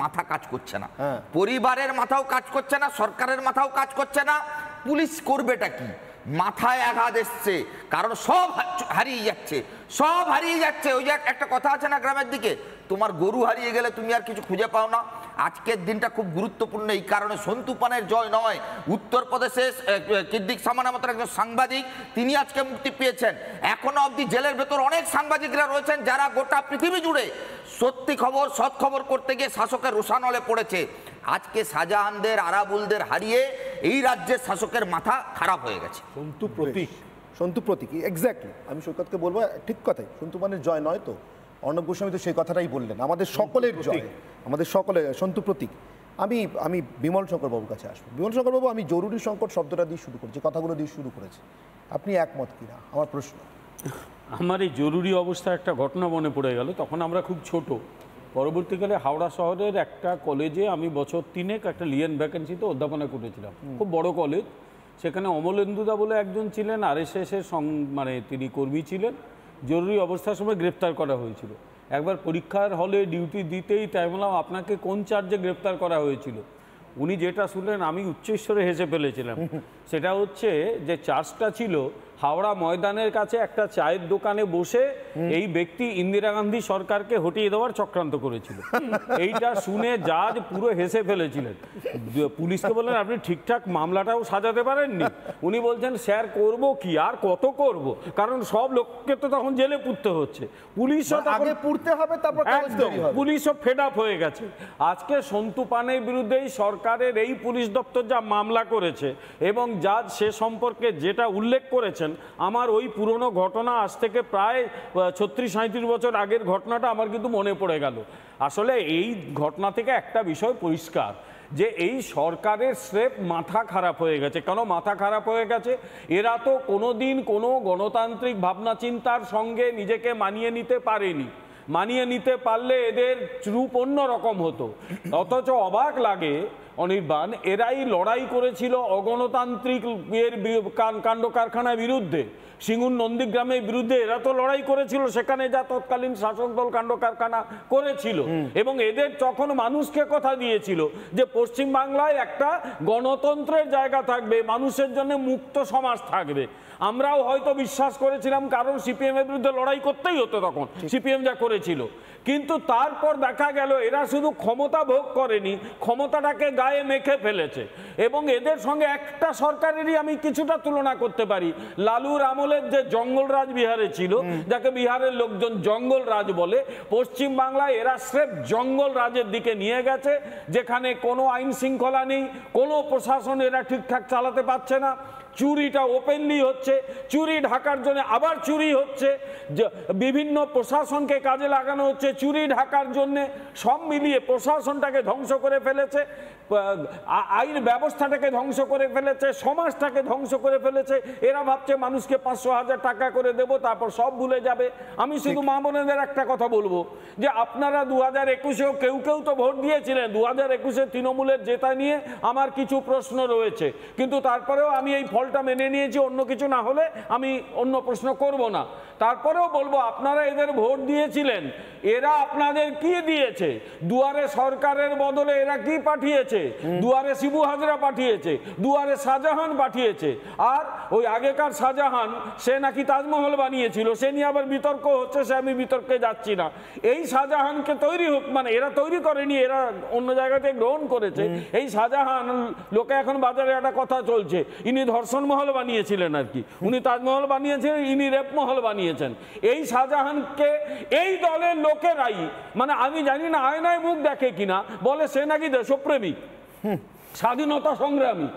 মাথা কাজ করছে না, পরিবারের মাথাও কাজ করছে না, সরকারের মাথাও কাজ করছে না। পুলিশ করবেটা কি? মাথায় আঘাত এসছে, কারণ সব হারিয়ে যাচ্ছে, সব হারিয়ে যাচ্ছে। ওই যে একটা কথা আছে না গ্রামের দিকে, তোমার গরু হারিয়ে গেলে তুমি আর কিছু খুঁজে পাও না। আজকের দিনটা খুব গুরুত্বপূর্ণ এই কারণে, সন্তু পানের জয় নয়, উত্তরপ্রদেশে কিদ্দিক সামানা মতো একজন সাংবাদিক, তিনি আজকে মুক্তি পেয়েছেন। এখনো অবধি জেলের ভেতর অনেক সাংবাদিকরা রয়েছেন যারা গোটা পৃথিবী জুড়ে সত্যি খবর, সৎ খবর করতে গিয়ে শাসকের রোষানলে পড়েছে। আজকে শাহজাহানদের, আরাবুলদের হারিয়ে এই রাজ্যের শাসকের মাথা খারাপ হয়ে গেছে। সন্তু প্রতীক, এক্স্যাক্টলি। আমি সৈকতকে বলবো, ঠিক কথাই, সন্তু পানের জয় নয় তো, অর্ণব গোস্বামী তো সেই কথাটাই বললেন, আমাদের সকলের জয়, আমাদের সকলের সন্তু প্রতীক। আমি বিমল শঙ্কর বাবুর কাছে আসবো। বিমল শঙ্কর বাবু, আমি জরুরি সংকট শব্দটা দিয়ে শুরু করেছি, কথাগুলো দিয়ে শুরু করেছি, আপনি একমত কিনা আমার প্রশ্ন। আমার এই জরুরি অবস্থার একটা ঘটনা মনে পড়ে গেল। তখন আমরা খুব ছোট, পরবর্তীকালে হাওড়া শহরের একটা কলেজে আমি বছর 3 একটা লিয়েন ভ্যাকেন্সিতে অধ্যাপনা করেছিলাম, খুব বড় কলেজ। সেখানে অমলেন্দুদা বলে একজন ছিলেন, RSS-এর মানে তিনি কর্মী ছিলেন। জরুরি অবস্থার সময় গ্রেপ্তার করা হয়েছিল। একবার পরীক্ষার হলে ডিউটি দিতেই তাই বললাম, আপনাকে কোন চার্জে গ্রেপ্তার করা হয়েছিল? উনি যেটা শুনলেন আমি উচ্চস্বরে হেসে ফেলেছিলাম। সেটা হচ্ছে যে চার্জটা ছিল হাওড়া ময়দানের কাছে একটা চায়ের দোকানে বসে এই ব্যক্তি ইন্দিরা গান্ধী সরকারকে হটিয়ে দেওয়ার চক্রান্ত করেছিল। এইটা শুনে জাজ পুরো হেসে ফেলেছিলেন। পুলিশকে বললেন আপনি ঠিকঠাক মামলাটাও সাজাতে পারেননি। উনি বলছেন স্যার করব কি, আর কত করব, কারণ সব লোককে তো তখন জেলে পুরতে হচ্ছে, পুলিশও আগে পুরতে হবে, তারপর পুলিশও ফেড আপ হয়ে গেছে। আজকে সন্তু পানের বিরুদ্ধেই সরকারের এই পুলিশ দপ্তর যা মামলা করেছে এবং জাজ সে সম্পর্কে যেটা উল্লেখ করেছেন, আমার ওই পুরনো ঘটনা আজ থেকে প্রায় 36-37 বছর আগের ঘটনাটা আমার কিন্তু মনে পড়ে গেল। আসলে এই ঘটনা থেকে একটা বিষয় পরিষ্কার, যে এই সরকারের স্রেফ মাথা খারাপ হয়ে গেছে। কেন মাথা খারাপ হয়ে গেছে? এরা তো কোনোদিন কোনো গণতান্ত্রিক ভাবনা চিন্তার সঙ্গে নিজেকে মানিয়ে নিতে পারেনি। মানিয়ে নিতে পারলে এদের রূপ অন্য রকম হতো। অথচ অবাক লাগে অনির্বাণ, এরাই লড়াই করেছিল অগণতান্ত্রিক কাণ্ড কারখানার বিরুদ্ধে, সিঙ্গুর নন্দীগ্রামের বিরুদ্ধে এরা তো লড়াই করেছিল, সেখানে যা তৎকালীন শাসক দল কাণ্ড কারখানা করেছিল। এবং এদের তখন মানুষকে কথা দিয়েছিল যে পশ্চিমবাংলায় একটা গণতন্ত্রের জায়গা থাকবে, মানুষের জন্য মুক্ত সমাজ থাকবে। আমরাও হয়তো বিশ্বাস করেছিলাম, কারণ সিপিএম এর বিরুদ্ধে লড়াই করতেই হতো তখন, সিপিএম যা করেছিল। কিন্তু তারপর দেখা গেল এরা শুধু ক্ষমতা ভোগ করেনি, ক্ষমতাটাকে গায়ে মেখে ফেলেছে। এবং এদের সঙ্গে একটা সরকারেরই আমি কিছুটা তুলনা করতে পারি, লালুর আমলের যে জঙ্গল রাজ বিহারে ছিল, যাকে বিহারের লোকজন জঙ্গল রাজ বলে, পশ্চিম বাংলায় এরা স্রেফ জঙ্গল রাজের দিকে নিয়ে গেছে, যেখানে কোনো আইন শৃঙ্খলা নেই, কোনো প্রশাসন এরা ঠিকঠাক চালাতে পারছে না। চুরিটা ওপেনলি হচ্ছে, চুরি ঢাকার জন্য আবার চুরি হচ্ছে, বিভিন্ন প্রশাসনকে কাজে লাগানো হচ্ছে চুরি ঢাকার জন্য। সব মিলিয়ে প্রশাসনটাকে ধ্বংস করে ফেলেছে। আইন ব্যবস্থাটাকে ধ্বংস করে ফেলেছে, সমাজটাকে ধ্বংস করে ফেলেছে। এরা ভাবছে মানুষকে 500,000 টাকা করে দেব, তারপর সব ভুলে যাবে। আমি শুধু মা বোনেদের একটা কথা বলবো যে আপনারা 2021-এও কেউ কেউ তো ভোট দিয়েছিলেন। 2021-এ তৃণমূলের জেতা নিয়ে আমার কিছু প্রশ্ন রয়েছে, কিন্তু তারপরেও আমি এই ফলটা মেনে নিয়েছি। অন্য কিছু না হলে আমি অন্য প্রশ্ন করব না। তারপরেও বলবো আপনারা এদের ভোট দিয়েছিলেন, এরা আপনাদের কি দিয়েছে? দুয়ারে সরকারের বদলে এরা কি পাঠিয়েছে? দুয়ারে শিবু হাজরা পাঠিয়েছে, দুয়ারে শাহজাহান পাঠিয়েছে। আর ওই আগেকার শাহজাহান সে নাকি তাজমহল বানিয়েছিল, সে নিয়ে আবার বিতর্ক হচ্ছে, সে আমি বিতর্কে যাচ্ছি না। এই শাহজাহানকে তৈরি হোক, মানে এরা তৈরি করেনি, এরা অন্য জায়গাতে গ্রহণ করেছে। এই শাহজাহান লোকে এখন বাজারে একটা কথা চলছে, ইনি ধর্ষণ মহল বানিয়েছিলেন আর কি, উনি তাজমহল বানিয়েছিলেন, ইনি রেপ মহল বানিয়েছেন। এই শাহজাহানকে এই দলের লোকেরাই, মানে আমি জানি না আয়নায় মুখ দেখে কিনা, বলে সে নাকি দেশপ্রেমিক, স্বাধীনতা সংগ্রামী।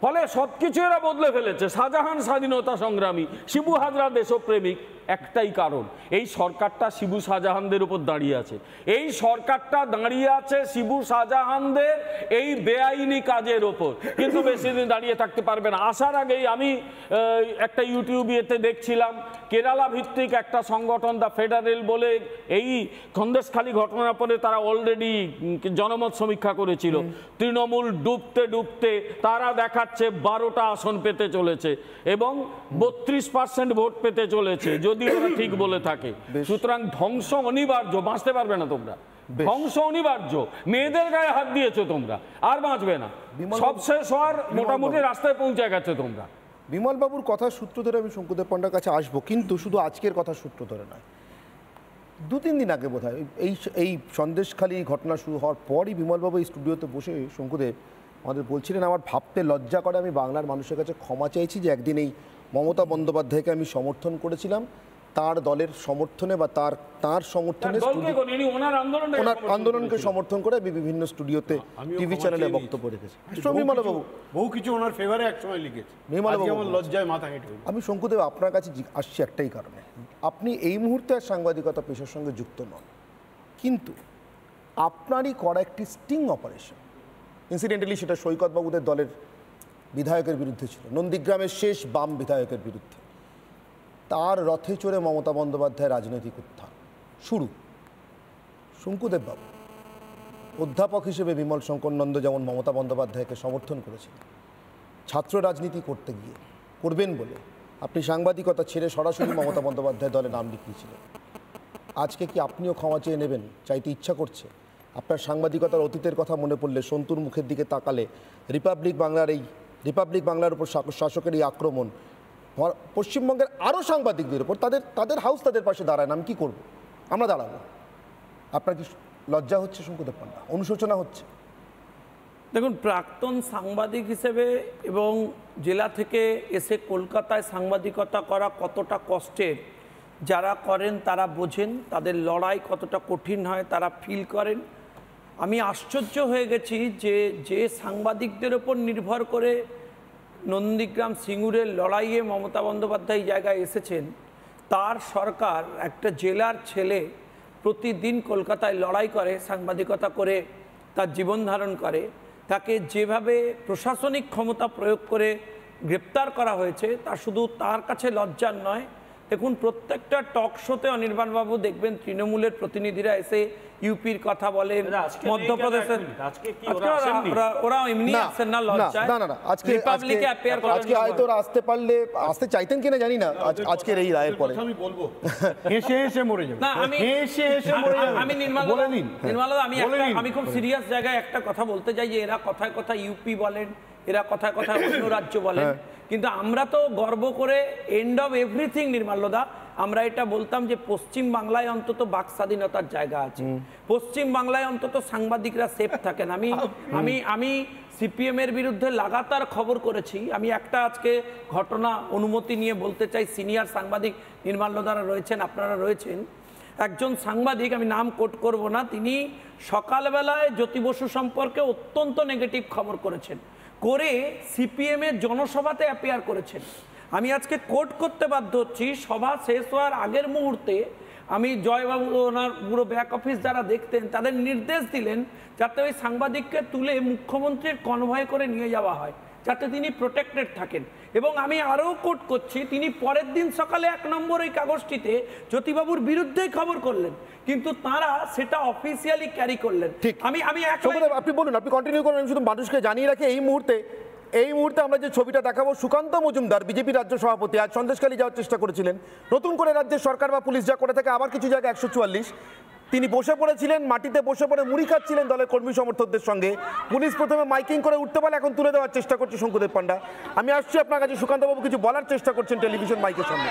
ফলে সবকিছু এরা বদলে ফেলেছে। শাহজাহান স্বাধীনতা সংগ্রামী, শিবু হাজরা দেশপ্রেমিক। একটাই কারণ, এই সরকারটা শিবু শাহজাহানদের উপর দাঁড়িয়ে আছে। এই সরকারটা দাঁড়িয়ে আছে শিবু শাহজাহানদের এই বেআইনি কাজের ওপর, কিন্তু বেশি দিন দাঁড়িয়ে থাকতে পারবে না। আসার আগেই আমি একটা ইউটিউবেতে দেখছিলাম, কেরালা ভিত্তিক একটা সংগঠন দ্য ফেডারেল বলে, এই সন্দেশখালী ঘটনার পরে তারা অলরেডি জনমত সমীক্ষা করেছিল। তৃণমূল ডুবতে ডুবতে তারা দেখাচ্ছে 12টা আসন পেতে চলেছে এবং 32% ভোট পেতে চলেছে, যদি ওরা ঠিক বলে থাকে। সুতরাং ধ্বংস অনিবার্য, বাঁচতে পারবে না তোমরা, ধ্বংস অনিবার্য। মেয়েদের গায়ে হাত দিয়েছো তোমরা, আর বাঁচবে না। সব শেষ হওয়ার মোটামুটি রাস্তায় পৌঁছে গেছে তোমরা। বিমল বাবুর কথার সূত্র ধরে আমি শঙ্কুদেব পান্ডার কাছে আসবো, কিন্তু শুধু আজকের কথার সূত্র ধরে নয়। 2-3 দিন আগে বোধহয় এই সন্দেশখালী ঘটনা শুরু হওয়ার পরই বিমলবাবু এই স্টুডিওতে বসে শঙ্কুদেব আমাদের বলছিলেন, আমার ভাবতে লজ্জা করে, আমি বাংলার মানুষের কাছে ক্ষমা চাইছি যে একদিন এই মমতা বন্দ্যোপাধ্যায়কে আমি সমর্থন করেছিলাম, তার দলের সমর্থনে বা তার সমর্থনে ওনার আন্দোলনকে সমর্থন করে আমি বিভিন্ন স্টুডিওতে টিভি চ্যানেলে বক্তব্য রেখেছি। বিমলবাবু বহু কিছু ওনার ফেভারে একসময় লিখেছে, আমার লজ্জায় মাথা হেঁটে। আমি শঙ্কুদেব আপনার কাছে আসছি একটাই কারণে, আপনি এই মুহূর্তে আর সাংবাদিকতা পেশার সঙ্গে যুক্ত নন, কিন্তু আপনারই করা একটি স্টিং অপারেশন, ইনসিডেন্টালি সেটা সৈকতবাবুদের দলের বিধায়কের বিরুদ্ধে ছিল, নন্দীগ্রামের শেষ বাম বিধায়কের বিরুদ্ধে। তার রথে চড়ে মমতা বন্দ্যোপাধ্যায়ের রাজনৈতিক উত্থান শুরু। শঙ্কুদেব বাবু অধ্যাপক হিসেবে বিমল শঙ্কর নন্দ যেমন মমতা বন্দ্যোপাধ্যায়কে সমর্থন করেছিলেন, ছাত্র রাজনীতি করতে গিয়ে করবেন বলে আপনি সাংবাদিকতা ছেড়ে সরাসরি মমতা বন্দ্যোপাধ্যায় দলে নাম লিখিয়েছিলেন। আজকে কি আপনিও ক্ষমা চেয়ে নেবেন? চাইতে ইচ্ছা করছে? আপনার সাংবাদিকতার অতীতের কথা মনে পড়লে, সন্তুর মুখের দিকে তাকালে, রিপাবলিক বাংলার উপর শাসকের এই আক্রমণ, পশ্চিমবঙ্গের আরও সাংবাদিকদের উপর, তাদের হাউস তাদের পাশে দাঁড়ায় না, আমি কী করবো? আমরা দাঁড়াবো। আপনার কি লজ্জা হচ্ছে শঙ্কুদেব পান্ডা? অনুশোচনা হচ্ছে? দেখুন, প্রাক্তন সাংবাদিক হিসেবে এবং জেলা থেকে এসে কলকাতায় সাংবাদিকতা করা কতটা কষ্টের, যারা করেন তারা বোঝেন, তাদের লড়াই কতটা কঠিন হয় তারা ফিল করেন। আমি আশ্চর্য হয়ে গেছি যে সাংবাদিকদের ওপর নির্ভর করে নন্দীগ্রাম সিঙ্গুরের লড়াইয়ে মমতা বন্দ্যোপাধ্যায় জায়গায় এসেছেন, তার সরকার একটা জেলার ছেলে প্রতিদিন কলকাতায় লড়াই করে, সাংবাদিকতা করে তার জীবন ধারণ করে, তাকে যেভাবে প্রশাসনিক ক্ষমতা প্রয়োগ করে গ্রেপ্তার করা হয়েছে তা শুধু তার কাছে লজ্জার নয়। দেখুন, প্রত্যেকটা টক শোতে অনির্বাণবাবু দেখবেন তৃণমূলের প্রতিনিধিরা এসে ইউপির কথা বলেন, মধ্যপ্রদেশের, ওরা এমনি আসেন না লজ্জায়, রিপাবলিকে অ্যাপিয়ার করেন। আজকে হয়তো আসতে পারলে, আসতে চাইতেন কিনা জানি না, আজকের এই রায়ের পরে আমি বলবো হেসে হেসে মরে যাবে। না, আমি নির্মলা, আমি খুব সিরিয়াস জায়গায় একটা কথা বলতে চাই যে এরা কথায় কথায় ইউপি বলেন, এরা কথায় কথায় অন্য রাজ্য বলেন, কিন্তু আমরা তো গর্ব করে এন্ড অফ এভরিথিং নির্মলদা আমরা এটা বলতাম যে পশ্চিম বাংলায় অন্তত বাক স্বাধীনতার জায়গা আছে, পশ্চিম বাংলায় অন্তত সাংবাদিকরা সেফ থাকেন। আমি সিপিএম এর বিরুদ্ধে লাগাতার খবর করেছি। আমি একটা আজকে ঘটনা অনুমতি নিয়ে বলতে চাই, সিনিয়র সাংবাদিক নির্মলদারা রয়েছেন, আপনারা রয়েছেন, একজন সাংবাদিক, আমি নাম কোট করব না, তিনি সকালবেলায় জ্যোতি বসু সম্পর্কে অত্যন্ত নেগেটিভ খবর করেছেন, করে সিপিএম এর জনসভাতে অ্যাপিয়ার করেছেন। আমি আজকে কোট করতে বাধ্য হচ্ছি, সভা শেষ হওয়ার আগের মুহূর্তে আমি জয়বাবু ওনার পুরো ব্যাক অফিস যারা দেখতেন তাদের নির্দেশ দিলেন যাতে ওই সাংবাদিককে তুলে মুখ্যমন্ত্রীর কনভয় করে নিয়ে যাওয়া হয়, যাতে তিনি প্রোটেক্টেড থাকেন। এবং আমি আরও কোট করছি, তিনি পরের দিন সকালে 1 নম্বর এই কাগজটিতে জ্যোতিবাবুর বিরুদ্ধেই খবর করলেন, কিন্তু তারা সেটা অফিসিয়ালি ক্যারি করলেন। ঠিক, আমি আপনি বলুন, আপনি কন্টিনিউ করুন। আমি শুধু মানুষকে জানিয়ে রাখি এই মুহূর্তে আমরা যে ছবিটা দেখাবো, সুকান্ত মজুমদার বিজেপি রাজ্য সভাপতি আজ সন্দেশখালী যাওয়ার চেষ্টা করেছিলেন। নতুন করে রাজ্যের সরকার বা পুলিশ যা করে থাকে, আবার কিছু জায়গায় 144, তিনি বসে পড়েছিলেন, মাটিতে বসে পড়ে মুড়ি খাচ্ছিলেন দলের কর্মী সমর্থকদের সঙ্গে। পুলিশ প্রথমে মাইকিং করে উঠতে পারে, এখন তুলে দেওয়ার চেষ্টা করছে শঙ্কুদেব পান্ডা। আমি আসছি আপনার কাছে, সুকান্তবাবু কিছু বলার চেষ্টা করছেন টেলিভিশন মাইকের সামনে।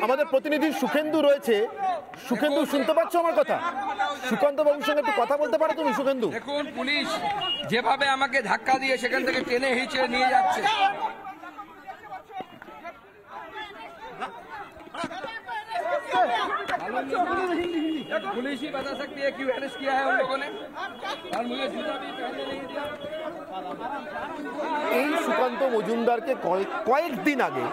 আমাদের প্রতিনিধি সুখেন্দু রয়েছে। সুখেন্দু, শুনতে পাচ্ছ আমার কথা? সুকান্ত বাবুর সঙ্গে একটু কথা বলতে পারো তুমি? সুখেন্দু, দেখুন পুলিশ যেভাবে আমাকে ধাক্কা দিয়ে সেখান থেকে টেনে হিঁচড়ে নিয়ে যাচ্ছে। पुलिस ही बता सकती है क्यों अरेस्ट किया है उन लोगों ने, और मुझे जूता भी पहनने नहीं दिया। এই সুকান্ত মজুমদারকে কয়েকদিন আগে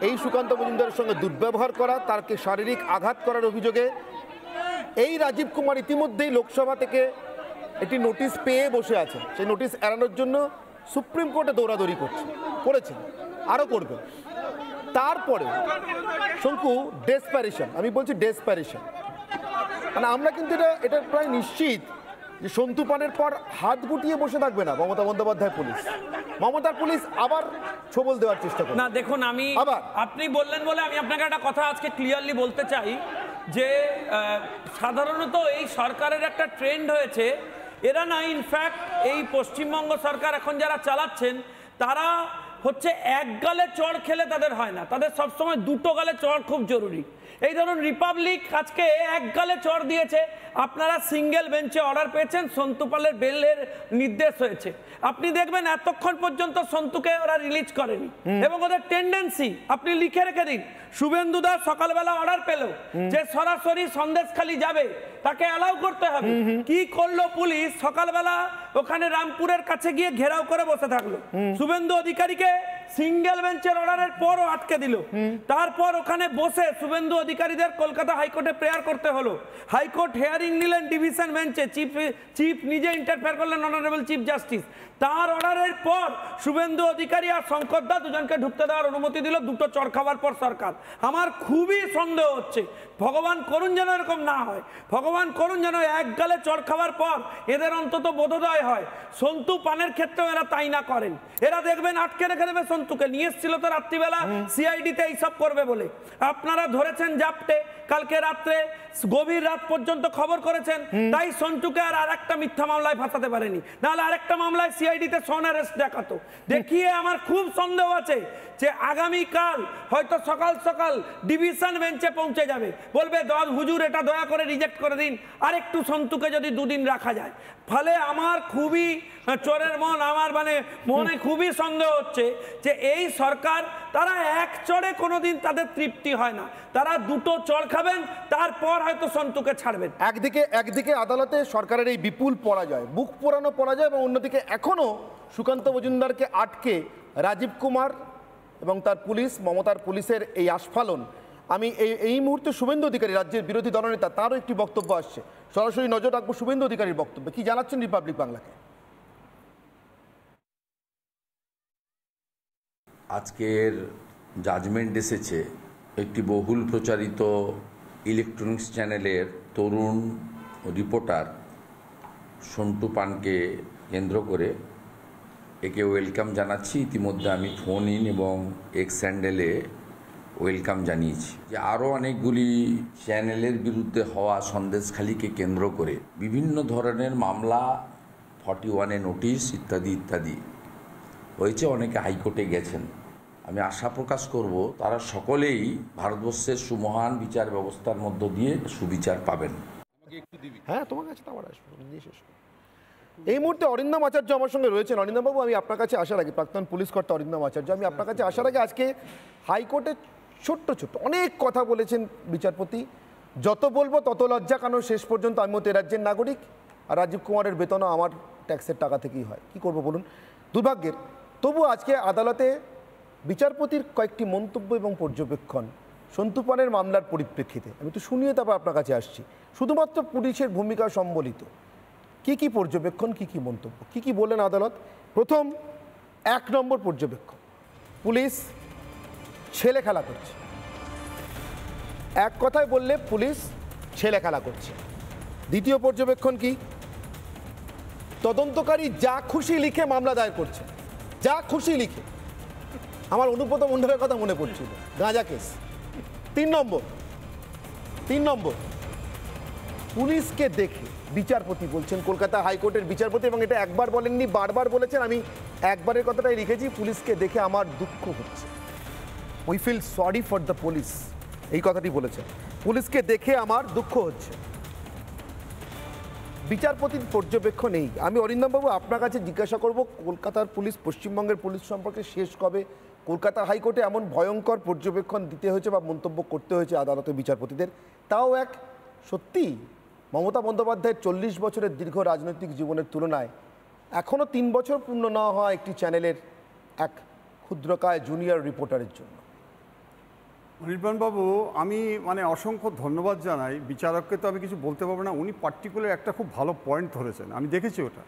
এই সুকান্ত মজুমদারের সঙ্গে দুর্ব্যবহার করা, তাকে শারীরিক আঘাত করার অভিযোগে এই রাজীব কুমার ইতিমধ্যেই লোকসভা থেকে একটি নোটিশ পেয়ে বসে আছে। সেই নোটিশ এড়ানোর জন্য সুপ্রিম কোর্টে দৌড়াদৌড়ি করেছেন, আরও করবে। তারপরে শঙ্কু ডেসপারেশন, আমি বলছি ডেসপারেশন, মানে আমরা কিন্তু এটা প্রায় নিশ্চিত যে সন্তু পানের পর হাত গুটিয়ে বসে থাকবে না মমতা বন্দ্যোপাধ্যায় পুলিশ। মমতার পুলিশ আবার ছবল দেওয়ার চেষ্টা করে। না দেখুন, আপনি বললেন বলে আমি আপনাকে একটা কথা আজকে ক্লিয়ারলি বলতে চাই যে সাধারণত এই সরকারের একটা ট্রেন্ড হয়েছে, এরা না ইনফ্যাক্ট এই পশ্চিমবঙ্গ সরকার এখন যারা চালাচ্ছেন তারা হচ্ছে এক গালে চড় খেলে তাদের হয় না, তাদের সবসময় দুটো গালে চড় খুব জরুরি। এই ধরুন রিপাবলিক আজকে এক গালে চড় দিয়েছে, আপনারা সিঙ্গেল বেঞ্চে অর্ডার পেয়েছেন, সন্তুপালের বেলের নির্দেশ হয়েছে। আপনি দেখবেন এতক্ষণ পর্যন্ত সন্তুকে ওরা রিলিজ করেনি, এবং ওদের টেন্ডেন্সি আপনি লিখে রেখে দিন, শুভেন্দু দাস সকালবেলা অর্ডার পেল যে সরাসরি সন্দেশখালী যাবে, তাকে অ্যালাউ করতে হবে। কি করলো পুলিশ? সকালবেলা ওখানে রামপুরের কাছে গিয়ে ঘেরাও করে বসে থাকলো, শুভেন্দু অধিকারীকে সিঙ্গেল বেঞ্চের অর্ডারের পরও আটকে দিল। তারপর ওখানে বসে শুভেন্দু অধিকারীদের কলকাতা হাইকোর্টে প্রেয়ার করতে হলো। হাইকোর্ট হেয়ারিং নিলেন ডিভিশন বেঞ্চে, চিফ নিজে ইন্টারফেয়ার করলেন, অনারেবল চিফ জাস্টিস। তার অর্ডারের পর শুভেন্দু অধিকারী আর শঙ্কর দা দুজনকে ঢুকতে দেওয়ার অনুমতি দিল, দুটো চড় খাওয়ার পর সরকার। আমার খুবই সন্দেহ হচ্ছে, ভগবান করুন যেন এরকম না হয়, ভগবান করুন যেন এক গালে চড় খাওয়ার পর এদের অন্তত বোধোদয় হয়। সন্তু পানের ক্ষেত্রেও এরা তাই না করেন, এরা দেখবেন আটকে রেখে দেবে সন্তুকে। নিয়ে এসেছিল তো রাত্রিবেলা সিআইডিতে এইসব করবে বলে, আপনারা ধরেছেন জাপটে, কালকে রাত্রে গভীর রাত পর্যন্ত খবর করেছেন, তাই সন্তুকে আর একটা মিথ্যা মামলায় ফাঁসাতে পারেনি, নাহলে আরেকটা মামলায় সিআইডিতে সন অ্যারেস্ট দেখাতো। দেখিয়ে আমার খুব সন্দেহ আছে যে আগামীকাল হয়তো সকাল সকাল ডিভিশন বেঞ্চে পৌঁছে যাবে, বলবে হুজুর এটা দয়া করে রিজেক্ট করে দিন, আর একটু সন্তুকে যদি দুদিন রাখা যায়। ফলে আমার খুবই চোরের মন, আমার মনে খুবই সন্দেহ হচ্ছে যে এই সরকার, তারা এক চড়ে কোনোদিন তাদের তৃপ্তি হয় না, তারা দুটো চড় খাবেন, তারপর হয়তো সন্তুকে ছাড়বেন। একদিকে আদালতে সরকারের এই বিপুল পরাজয়, বুক পোড়ানো পরাজয়, এবং অন্যদিকে এখনো সুকান্ত মজুমদারকে আটকে রাজীব কুমার এবং তার পুলিশ, মমতার পুলিশের এই আস্ফালন। আমি এই মুহূর্তে শুভেন্দু অধিকারী, রাজ্যের বিরোধী দলনেতা, তারও একটি বক্তব্য আসছে, সরাসরি নজর রাখবো শুভেন্দু অধিকারীর বক্তব্য। কি জানাচ্ছেন রিপাবলিক বাংলাকে? আজকের জাজমেন্ট এসেছে একটি বহুল প্রচারিত ইলেকট্রনিক্স চ্যানেলের তরুণ রিপোর্টার সন্টু পানকে কেন্দ্র করে। একে ওয়েলকাম জানাচ্ছি। ইতিমধ্যে আমি ফোন ইন এবং এক্স হ্যান্ডেলে ওয়েলকাম জানিয়েছি যে আরও অনেকগুলি চ্যানেলের বিরুদ্ধে হওয়া সন্দেশখালীকে কেন্দ্র করে বিভিন্ন ধরনের মামলা, 41-এ নোটিশ ইত্যাদি ইত্যাদি হয়েছে। অনেকে হাইকোর্টে গেছেন। আমি আশা প্রকাশ করব তারা সকলেই ভারতবর্ষের সুমহান বিচার ব্যবস্থার মধ্য দিয়ে সুবিচার পাবেন। হ্যাঁ, তোমার কাছে তো আবার আসবো, নিয়ে শেষ করো। এই মুহূর্তে অরিন্দম আচার্য আমার সঙ্গে রয়েছেন। অরিন্দমবাবু, আমি আপনার কাছে আসার আগে, প্রাক্তন পুলিশ কর্তা অরিন্দম আচার্য, আমি আপনার কাছে আসার আগে আজকে হাইকোর্টে ছোট্ট অনেক কথা বলেছেন বিচারপতি। যত বলবো তত লজ্জা, কারণ শেষ পর্যন্ত আমি তো রাজ্যের নাগরিক, আর রাজীব কুমারের বেতনও আমার ট্যাক্সের টাকা থেকেই হয়। কি করব বলুন, দুর্ভাগ্যের। তবু আজকে আদালতে বিচারপতির কয়েকটি মন্তব্য এবং পর্যবেক্ষণ সন্তু পানের মামলার পরিপ্রেক্ষিতে আমি তো শুনিয়ে তারপর আপনার কাছে আসছি, শুধুমাত্র পুলিশের ভূমিকা সম্বলিত কি পর্যবেক্ষণ, কি মন্তব্য, কি বললেন আদালত। প্রথম 1 নম্বর পর্যবেক্ষণ, পুলিশ ছেলে খেলা করছে। এক কথায় বললে পুলিশ ছেলে খেলা করছে। দ্বিতীয় পর্যবেক্ষণ কি, তদন্তকারী যা খুশি লিখে মামলা দায়ের করছে, যা খুশি লিখে। আমার অনুব্রত মণ্ডলের কথা মনে পড়ছিল, গাঁজা কেস। 3 নম্বর পুলিশকে দেখে বিচারপতি বলছেন, কলকাতা হাইকোর্টের বিচারপতি, এবং এটা একবার বলেননি, বারবার বলেছেন, আমি একবারের কথাটাই লিখেছি, পুলিশকে দেখে আমার দুঃখ হচ্ছে। We feel sorry for the police, এই কথাটি বলেছেন, পুলিশকে দেখে আমার দুঃখ হচ্ছে। বিচারপতির পর্যবেক্ষণ এই। আমি অরিন্দমবাবু আপনার কাছে জিজ্ঞাসা করব, কলকাতার পুলিশ, পশ্চিমবঙ্গের পুলিশ সম্পর্কে শেষ কবে কলকাতা হাইকোর্টে এমন ভয়ঙ্কর পর্যবেক্ষণ দিতে হয়েছে বা মন্তব্য করতে হয়েছে আদালতের বিচারপতিদের? তাও এক সত্যি মমতা বন্দ্যোপাধ্যায়ের 40 বছরের দীর্ঘ রাজনৈতিক জীবনের তুলনায় এখনও 3 বছর পূর্ণ না হওয়া একটি চ্যানেলের এক ক্ষুদ্রকায় জুনিয়র রিপোর্টারের জন্য। অনির্বাণবাবু, আমি অসংখ্য ধন্যবাদ জানাই বিচারককে। তো আমি কিছু বলতে পারবো না, উনি পার্টিকুলার একটা খুব ভালো পয়েন্ট ধরেছেন, আমি দেখেছি ওটা।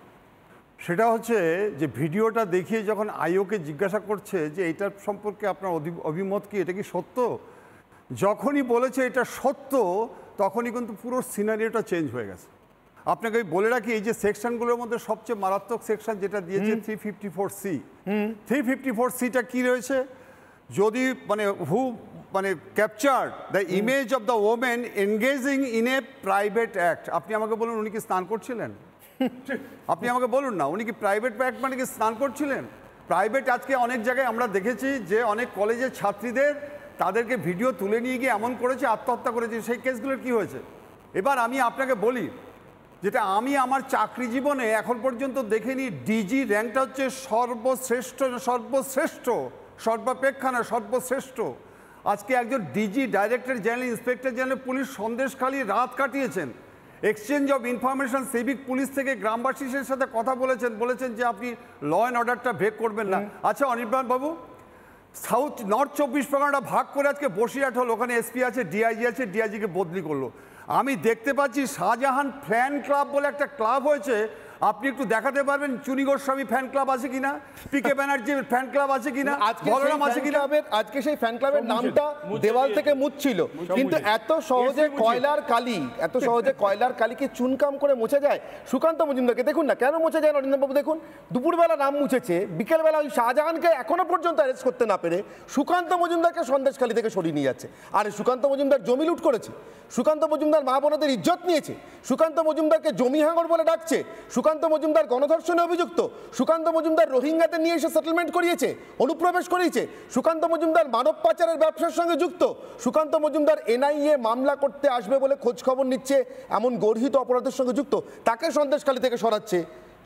সেটা হচ্ছে যে ভিডিওটা দেখিয়ে যখন আইওকে জিজ্ঞাসা করছে যে এটার সম্পর্কে আপনার অভিমত কি, এটা কি সত্য, যখনই বলেছে এটা সত্য তখনই কিন্তু পুরো সিনারিওটা চেঞ্জ হয়ে গেছে। আপনাকে বলে রাখি, এই যে সেকশনগুলোর মধ্যে সবচেয়ে মারাত্মক সেকশন যেটা দিয়েছে 354C, 354Cটা কি রয়েছে, যদি capture the image of the women engaging in a private act. আপনি আমাকে বলুন, উনি কি স্নান করছিলেন? আপনি আমাকে বলুন না, উনি কি প্রাইভেট অ্যাক্ট মানে কি স্নান করছিলেন? প্রাইভেট আজকে অনেক জায়গায় আমরা দেখেছি যে অনেক কলেজের ছাত্রীদের তাদেরকে ভিডিও তুলে নিয়ে গিয়ে এমন করেছে, আত্মহত্যা করেছে। সেই কেসগুলোর কি হয়েছে? এবার আমি আপনাকে বলি, যেটা আমি আমার চাকরি জীবনে এখন পর্যন্ত দেখিনি, ডিজি র্যাঙ্কটা হচ্ছে সর্বশ্রেষ্ঠ, সর্বাপেক্ষা না, সর্বশ্রেষ্ঠ। আজকে একজন DG, director general, inspector general police Sandeshkhali রাত কাটিয়েছেন, exchange of information, civic police থেকে গ্রামবাসীদের সাথে কথা বলেছেন যে আপনি ল অ্যান্ড অর্ডারটা ব্রেক করবেন না। আচ্ছা অনির্বাণ বাবু, নর্থ 24 পরগনাটা ভাগ করে আজকে বসিরহাট হল, ওখানে এসপি আছে, ডিআইজি আছে, ডিআইজিকে বদলি করলো। আমি দেখতে পাচ্ছি শাহজাহান ফ্যান ক্লাব বলে একটা ক্লাব হয়েছে, আপনি একটু দেখাতে পারবেন চুনি গোস্বামী ফ্যান ক্লাব আছে কিনা, পিকে ব্যানার্জি ফ্যান ক্লাব আছে কিনা, বলরাম আছে কিনা? আজকে সেই ফ্যান ক্লাবের নামটা দেওয়াল থেকে মুছছিল, কিন্তু এত সহজে কয়লার কালিকে চুনকাম করে মুছে যায়? সুকান্ত মজুমদারকে দেখুন না, কেন মুছে যায় অরিন্দমবাবু? দেখুন, দুপুরবেলা নাম মুছেছে, বিকেলবেলা ওই শাহজাহানকে এখনো পর্যন্ত অ্যারেস্ট করতে না পেরে সুকান্ত মজুমদারকে সন্দেশখালী থেকে সরিয়ে নিয়ে যাচ্ছে। আর সুকান্ত মজুমদার জমি লুট করেছে, সুকান্ত মজুমদার মা বোনদের ইজ্জত নিয়েছে, সুকান্ত মজুমদারকে জমি হাঙর বলে ডাকছে, সুকান্ত মজুমদার গণধর্ষণে অভিযুক্ত, সুকান্ত মজুমদার রোহিঙ্গাতে নিয়ে এসে সেটেলমেন্ট করিয়েছে, অনুপ্রবেশ করিয়েছে, সুকান্ত মজুমদার মানব পাচারের ব্যবসার সঙ্গে যুক্ত, সুকান্ত মজুমদার এনআইএ মামলা করতে আসবে বলে খোঁজ খবর নিচ্ছে এমন গর্হিত অপরাধের সঙ্গে যুক্ত, তাকে সন্দেশখালী থেকে সরাচ্ছে,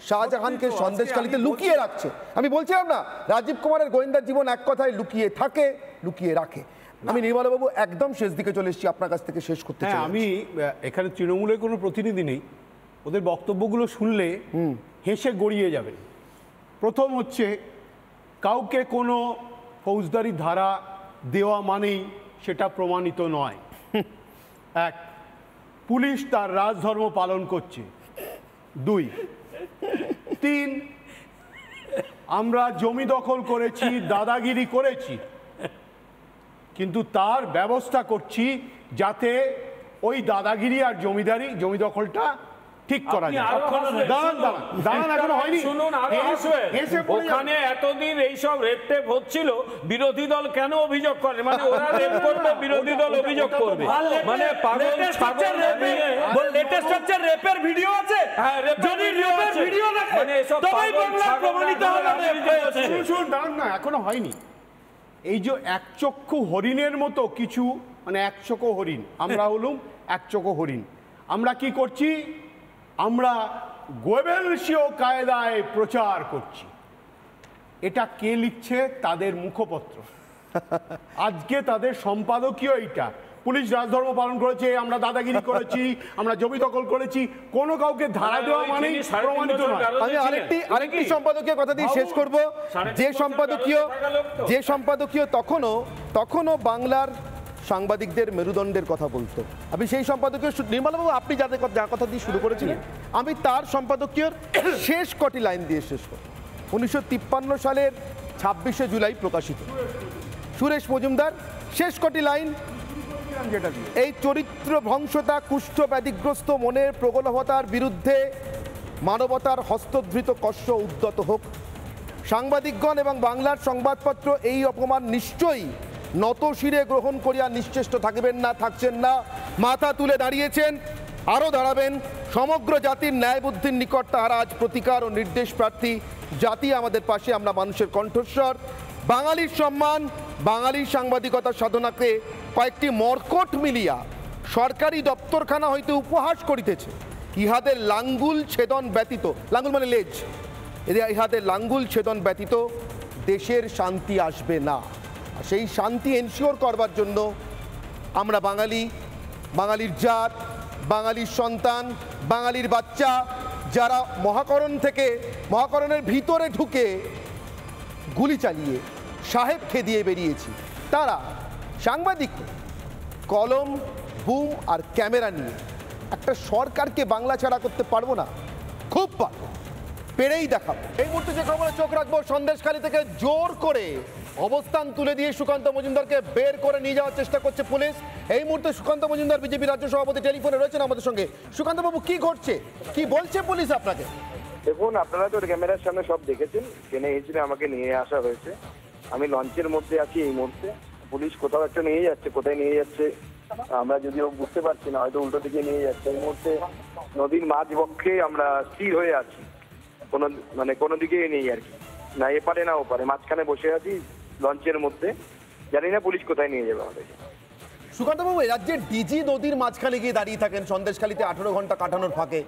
শাহজাহানকে সন্দেশখালীতে লুকিয়ে রাখছে। আমি বলছিলাম না, রাজীব কুমারের গোয়েন্দার জীবন এক কথায় লুকিয়ে থাকে, লুকিয়ে রাখে। আমি নির্মলবাবু একদম শেষ দিকে চলে এসেছি, আপনার কাছ থেকে শেষ করতে চাই। আমি এখানে তৃণমূলের কোনো প্রতিনিধি নেই, ওদের বক্তব্যগুলো শুনলে হেসে গড়িয়ে যাবে। প্রথম হচ্ছে, কাউকে কোনো ফৌজদারি ধারা দেওয়া মানেই সেটা প্রমাণিত নয়। এক, পুলিশ তার রাজধর্ম পালন করছে। 2, 3, আমরা জমি দখল করেছি, দাদাগিরি করেছি, কিন্তু তার ব্যবস্থা করছি যাতে ওই দাদাগিরি আর জমি দখলটা ঠিক করা যায়। দাঁড়ান, এখনো হয়নি। শুনুন, ওখানে এতদিন এইসব রেপ টেপ হচ্ছিল, বিরোধী দল কেন অভিযোগ করে? মানে ওরা রেপ করবে, বিরোধী দল অভিযোগ করবে, মানে পাগল ছাগল লেটেস্ট হচ্ছে রেপের ভিডিও আছে। হ্যাঁ, যদি রেপের ভিডিও দেখে মানে এসব তবেই বাংলা প্রমাণিত হবে রেপ হয়েছে। শুনুন, দাঁড়ান না, এখনো হয়নি। এই যে একচক্ষু হরিণের মতো কিছু, মানে একচক্ষু হরিণ, আমরা হলুম একচক্ষু হরিণ। আমরা কি করছি? আমরা গোয়েবেলসীয় কায়দায় প্রচার করছি। এটা কে লিখছে? তাদের মুখপত্র। আজকে তাদের সম্পাদকীয় এইটা, পুলিশ রাজধর্ম পালন করেছে, আমরা দাদাগিরি করেছি, আমরা জমি দখল করেছি, কোনো কাউকে ধারা দেওয়া মানেই প্রমাণিত নয়। আমি আরেকটি সম্পাদকীয় কথা দিয়ে শেষ করব। যে সম্পাদকীয় তখনও বাংলার সাংবাদিকদের মেরুদণ্ডের কথা বলতো। আমি সেই সম্পাদকীয়, নির্মলবাবু আপনি যাদের যা কথা দিয়ে শুরু করেছিলেন, আমি তার সম্পাদকীয়র শেষ কটি লাইন দিয়ে শেষ করব। 1953 সালের 26শে জুলাই প্রকাশিত সুরেশ মজুমদার, শেষ কটি লাইন, এই চরিত্র ভ্রংশতা, কুষ্ঠ ব্যাধিগ্রস্ত মনের প্রগলভতার বিরুদ্ধে মানবতার হস্তধৃত কষ্ট উদ্যত হোক। সাংবাদিকগণ এবং বাংলার সংবাদপত্র এই অপমান নিশ্চয়ই নত শিরে গ্রহণ করিয়া নিশ্চেষ্ট থাকবেন না, থাকছেন না, মাথা তুলে দাঁড়িয়েছেন, আরও দাঁড়াবেন। সমগ্র জাতির ন্যায় বুদ্ধির নিকট তাহারা আজ প্রতিকার ও নির্দেশ প্রার্থী। জাতি আমাদের পাশে, আমরা মানুষের কণ্ঠস্বর। বাঙালির সম্মান, বাঙালির সাংবাদিকতার সাধনাকে কয়েকটি মর্কট মিলিয়া সরকারি দপ্তরখানা হইতে উপহাস করিতেছে। ইহাদের লাঙ্গুল ছেদন ব্যতীত, লাঙ্গুল মানে লেজ, ইহাদের লাঙ্গুল ছেদন ব্যতীত দেশের শান্তি আসবে না। সেই শান্তি এনশিওর করবার জন্য আমরা বাঙালি, বাঙালির জাত, বাঙালির সন্তান, বাঙালির বাচ্চা, যারা মহাকরণের ভিতরে ঢুকে গুলি চালিয়ে সাহেব খেদিয়ে বেরিয়েছি, তারা সাংবাদিক কলম, বুম আর ক্যামেরা নিয়ে একটা সরকারকে বাংলা ছাড়া করতে পারবো না, খুব পারবো, পেরেই দেখাবো। এই মুহূর্তে যে খবরে চোখ রাখবো, সন্দেশখালী থেকে জোর করে অবস্থান তুলে দিয়ে সুকান্ত মজুমদারকে বের করে নিয়ে যাওয়ার চেষ্টা করছে পুলিশ। এই মুহূর্তে সুকান্ত মজুমদার বিজেপি রাজ্য সভাপতি টেলিফোনে রয়েছেন আমাদের সঙ্গে। সুকান্ত বাবু, কি ঘটছে, কি বলছে পুলিশ আপনাকে? দেখুন, আপনারা তো ক্যামেরার সামনে সব দেখেছেন, ট্রেনে হিসেবে আমাকে নিয়ে আসা হয়েছে। আমি লঞ্চের মধ্যে আছি এই মুহূর্তে। পুলিশ কোথাও একটা নিয়ে যাচ্ছে, কোথায় নিয়ে যাচ্ছে আমরা যদিও বুঝতে পারছি না, হয়তো উল্টো দিকে নিয়ে যাচ্ছে। এই মুহূর্তে নদীর মাঝবক্ষে আমরা স্থির হয়ে আছি, কোনো দিকে নেই আর কি, না এপারে না ওপারে, মাঝখানে বসে আছি লঞ্চের মধ্যে। জানি না পুলিশ কোথায় নিয়ে যাবে আমাদের। সুকান্তবাবু, রাজ্যের ডিজি নদীর মাঝখানে গিয়ে দাঁড়িয়ে থাকেন সন্দেশখালীতে 18 ঘন্টা কাটানোর ফাঁকে।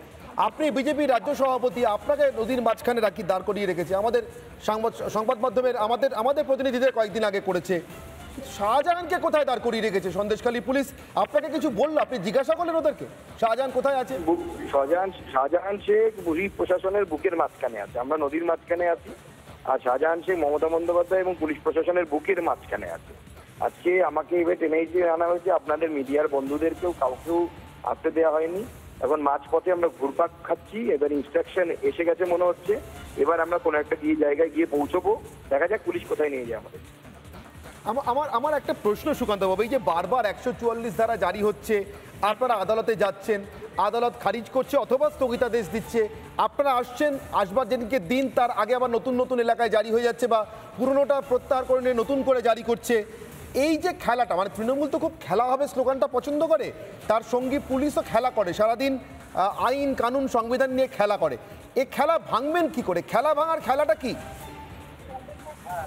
আপনি বিজেপির রাজ্য সভাপতি, আপনাকে নদীর মাঝখানে দাঁড় করিয়ে রেখেছে। আমাদের সংবাদ মাধ্যমের আমাদের প্রতিনিধিদের কয়েকদিন আগে করেছে। শাহজাহানকে কোথায় দাঁড় করিয়ে রেখেছে সন্দেশখালী পুলিশ? আপনাকে কিছু বললো? আপনি জিজ্ঞাসা করলেন ওদেরকে শাহজাহান কোথায় আছে? শাহজাহান শেখ পুলিশ প্রশাসনের বুকের মাঝখানে আছে, আমরা নদীর মাঝখানে আছি। আর শাহজাহান শেখ মমতা বন্দ্যোপাধ্যায় এবং পুলিশ প্রশাসনের বুকের মাঝখানে আছে। আজকে আমাকে এবার টেনে আনা হয়েছে, আপনাদের মিডিয়ার বন্ধুদেরকেও কাউকেও আসতে দেওয়া হয়নি। এখন মাঝপথে আমরা ঘুরপাক খাচ্ছি, এবার ইনস্ট্রাকশন এসে গেছে মনে হচ্ছে। এবার আমরা কোনো একটা জায়গায় গিয়ে পৌঁছবো, দেখা যাক পুলিশ কোথায় নিয়ে যায় আমাদের। আমার একটা প্রশ্ন সুকান্তবাবু, এই যে বারবার 144 ধারা জারি হচ্ছে, আপনারা আদালতে যাচ্ছেন, আদালত খারিজ করছে অথবা স্থগিতাদেশ দিচ্ছে, আপনারা আসবার যেদিনকে দিন তার আগে আবার নতুন এলাকায় জারি হয়ে যাচ্ছে বা পুরনোটা প্রত্যাহার করে নিয়ে নতুন করে জারি করছে। এই যে খেলাটা, মানে তৃণমূল তো খুব খেলা হবে স্লোগানটা পছন্দ করে, তার সঙ্গে পুলিশও খেলা করে, সারাদিন আইন কানুন সংবিধান নিয়ে খেলা করে। এই খেলা ভাঙবেন কি করে? খেলা ভাঙার খেলাটা কি?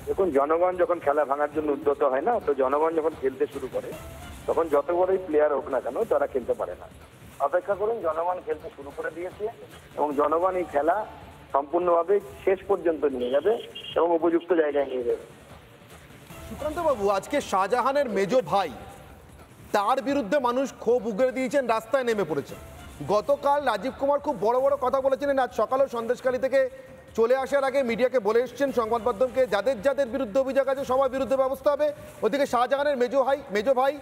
দেখুন, জনগণ যখন খেলা ভাঙার জন্য উদ্যত হয় না, তো জনগণ যখন খেলতে শুরু করে তখন যত বড়ই প্লেয়ার হোক না কেন তারা খেলতে পারে না। অপেক্ষা করুন, জনগণ খেলতে শুরু করে দিয়েছে এবং জনগণ এই খেলা সম্পূর্ণভাবে শেষ পর্যন্ত নিয়ে যাবে এবং উপযুক্ত জায়গায় নিয়ে যাবে। সুকান্তবাবু, আজকে শাহজাহানের মেজো ভাই, তার বিরুদ্ধে মানুষ ক্ষোভ উগরে দিয়েছেন, রাস্তায় নেমে পড়েছে। গতকাল রাজীব কুমার খুব বড় বড় কথা বলেছিলেন। আজ সকালেও সন্দেশখালী থেকে চলে আসার আগে মিডিয়াকে বলে এসছেন, সংবাদ মাধ্যমকে, যাদের বিরুদ্ধে অভিযোগ আছে সবার বিরুদ্ধে ব্যবস্থা হবে। ওদিকে শাহজাহানের মেজো ভাই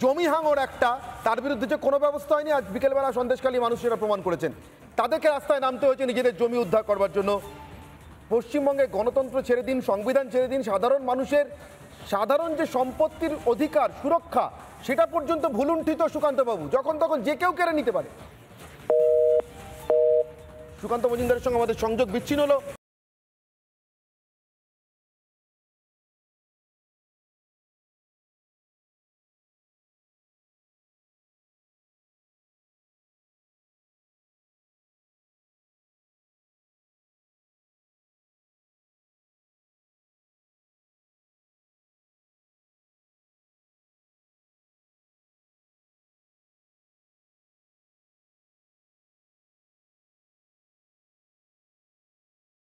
জমি হাঙর একটা, তার বিরুদ্ধে যে কোনো ব্যবস্থা হয়নি। আজ বিকেলবেলা সন্দেশখালী মানুষ সেটা প্রমাণ করেছেন। তাদেরকে রাস্তায় নামতে হয়েছে নিজেদের জমি উদ্ধার করবার জন্য। পশ্চিমবঙ্গে গণতন্ত্র ছেড়ে দিন, সংবিধান ছেড়ে দিন, সাধারণ যে সম্পত্তির অধিকার সুরক্ষা, সেটা পর্যন্ত ভুলুণ্ঠিত সুকান্তবাবু, যখন তখন যে কেউ কেড়ে নিতে পারে। সুকান্ত মজুমদারের সঙ্গে আমাদের সংযোগ বিচ্ছিন্ন হলো।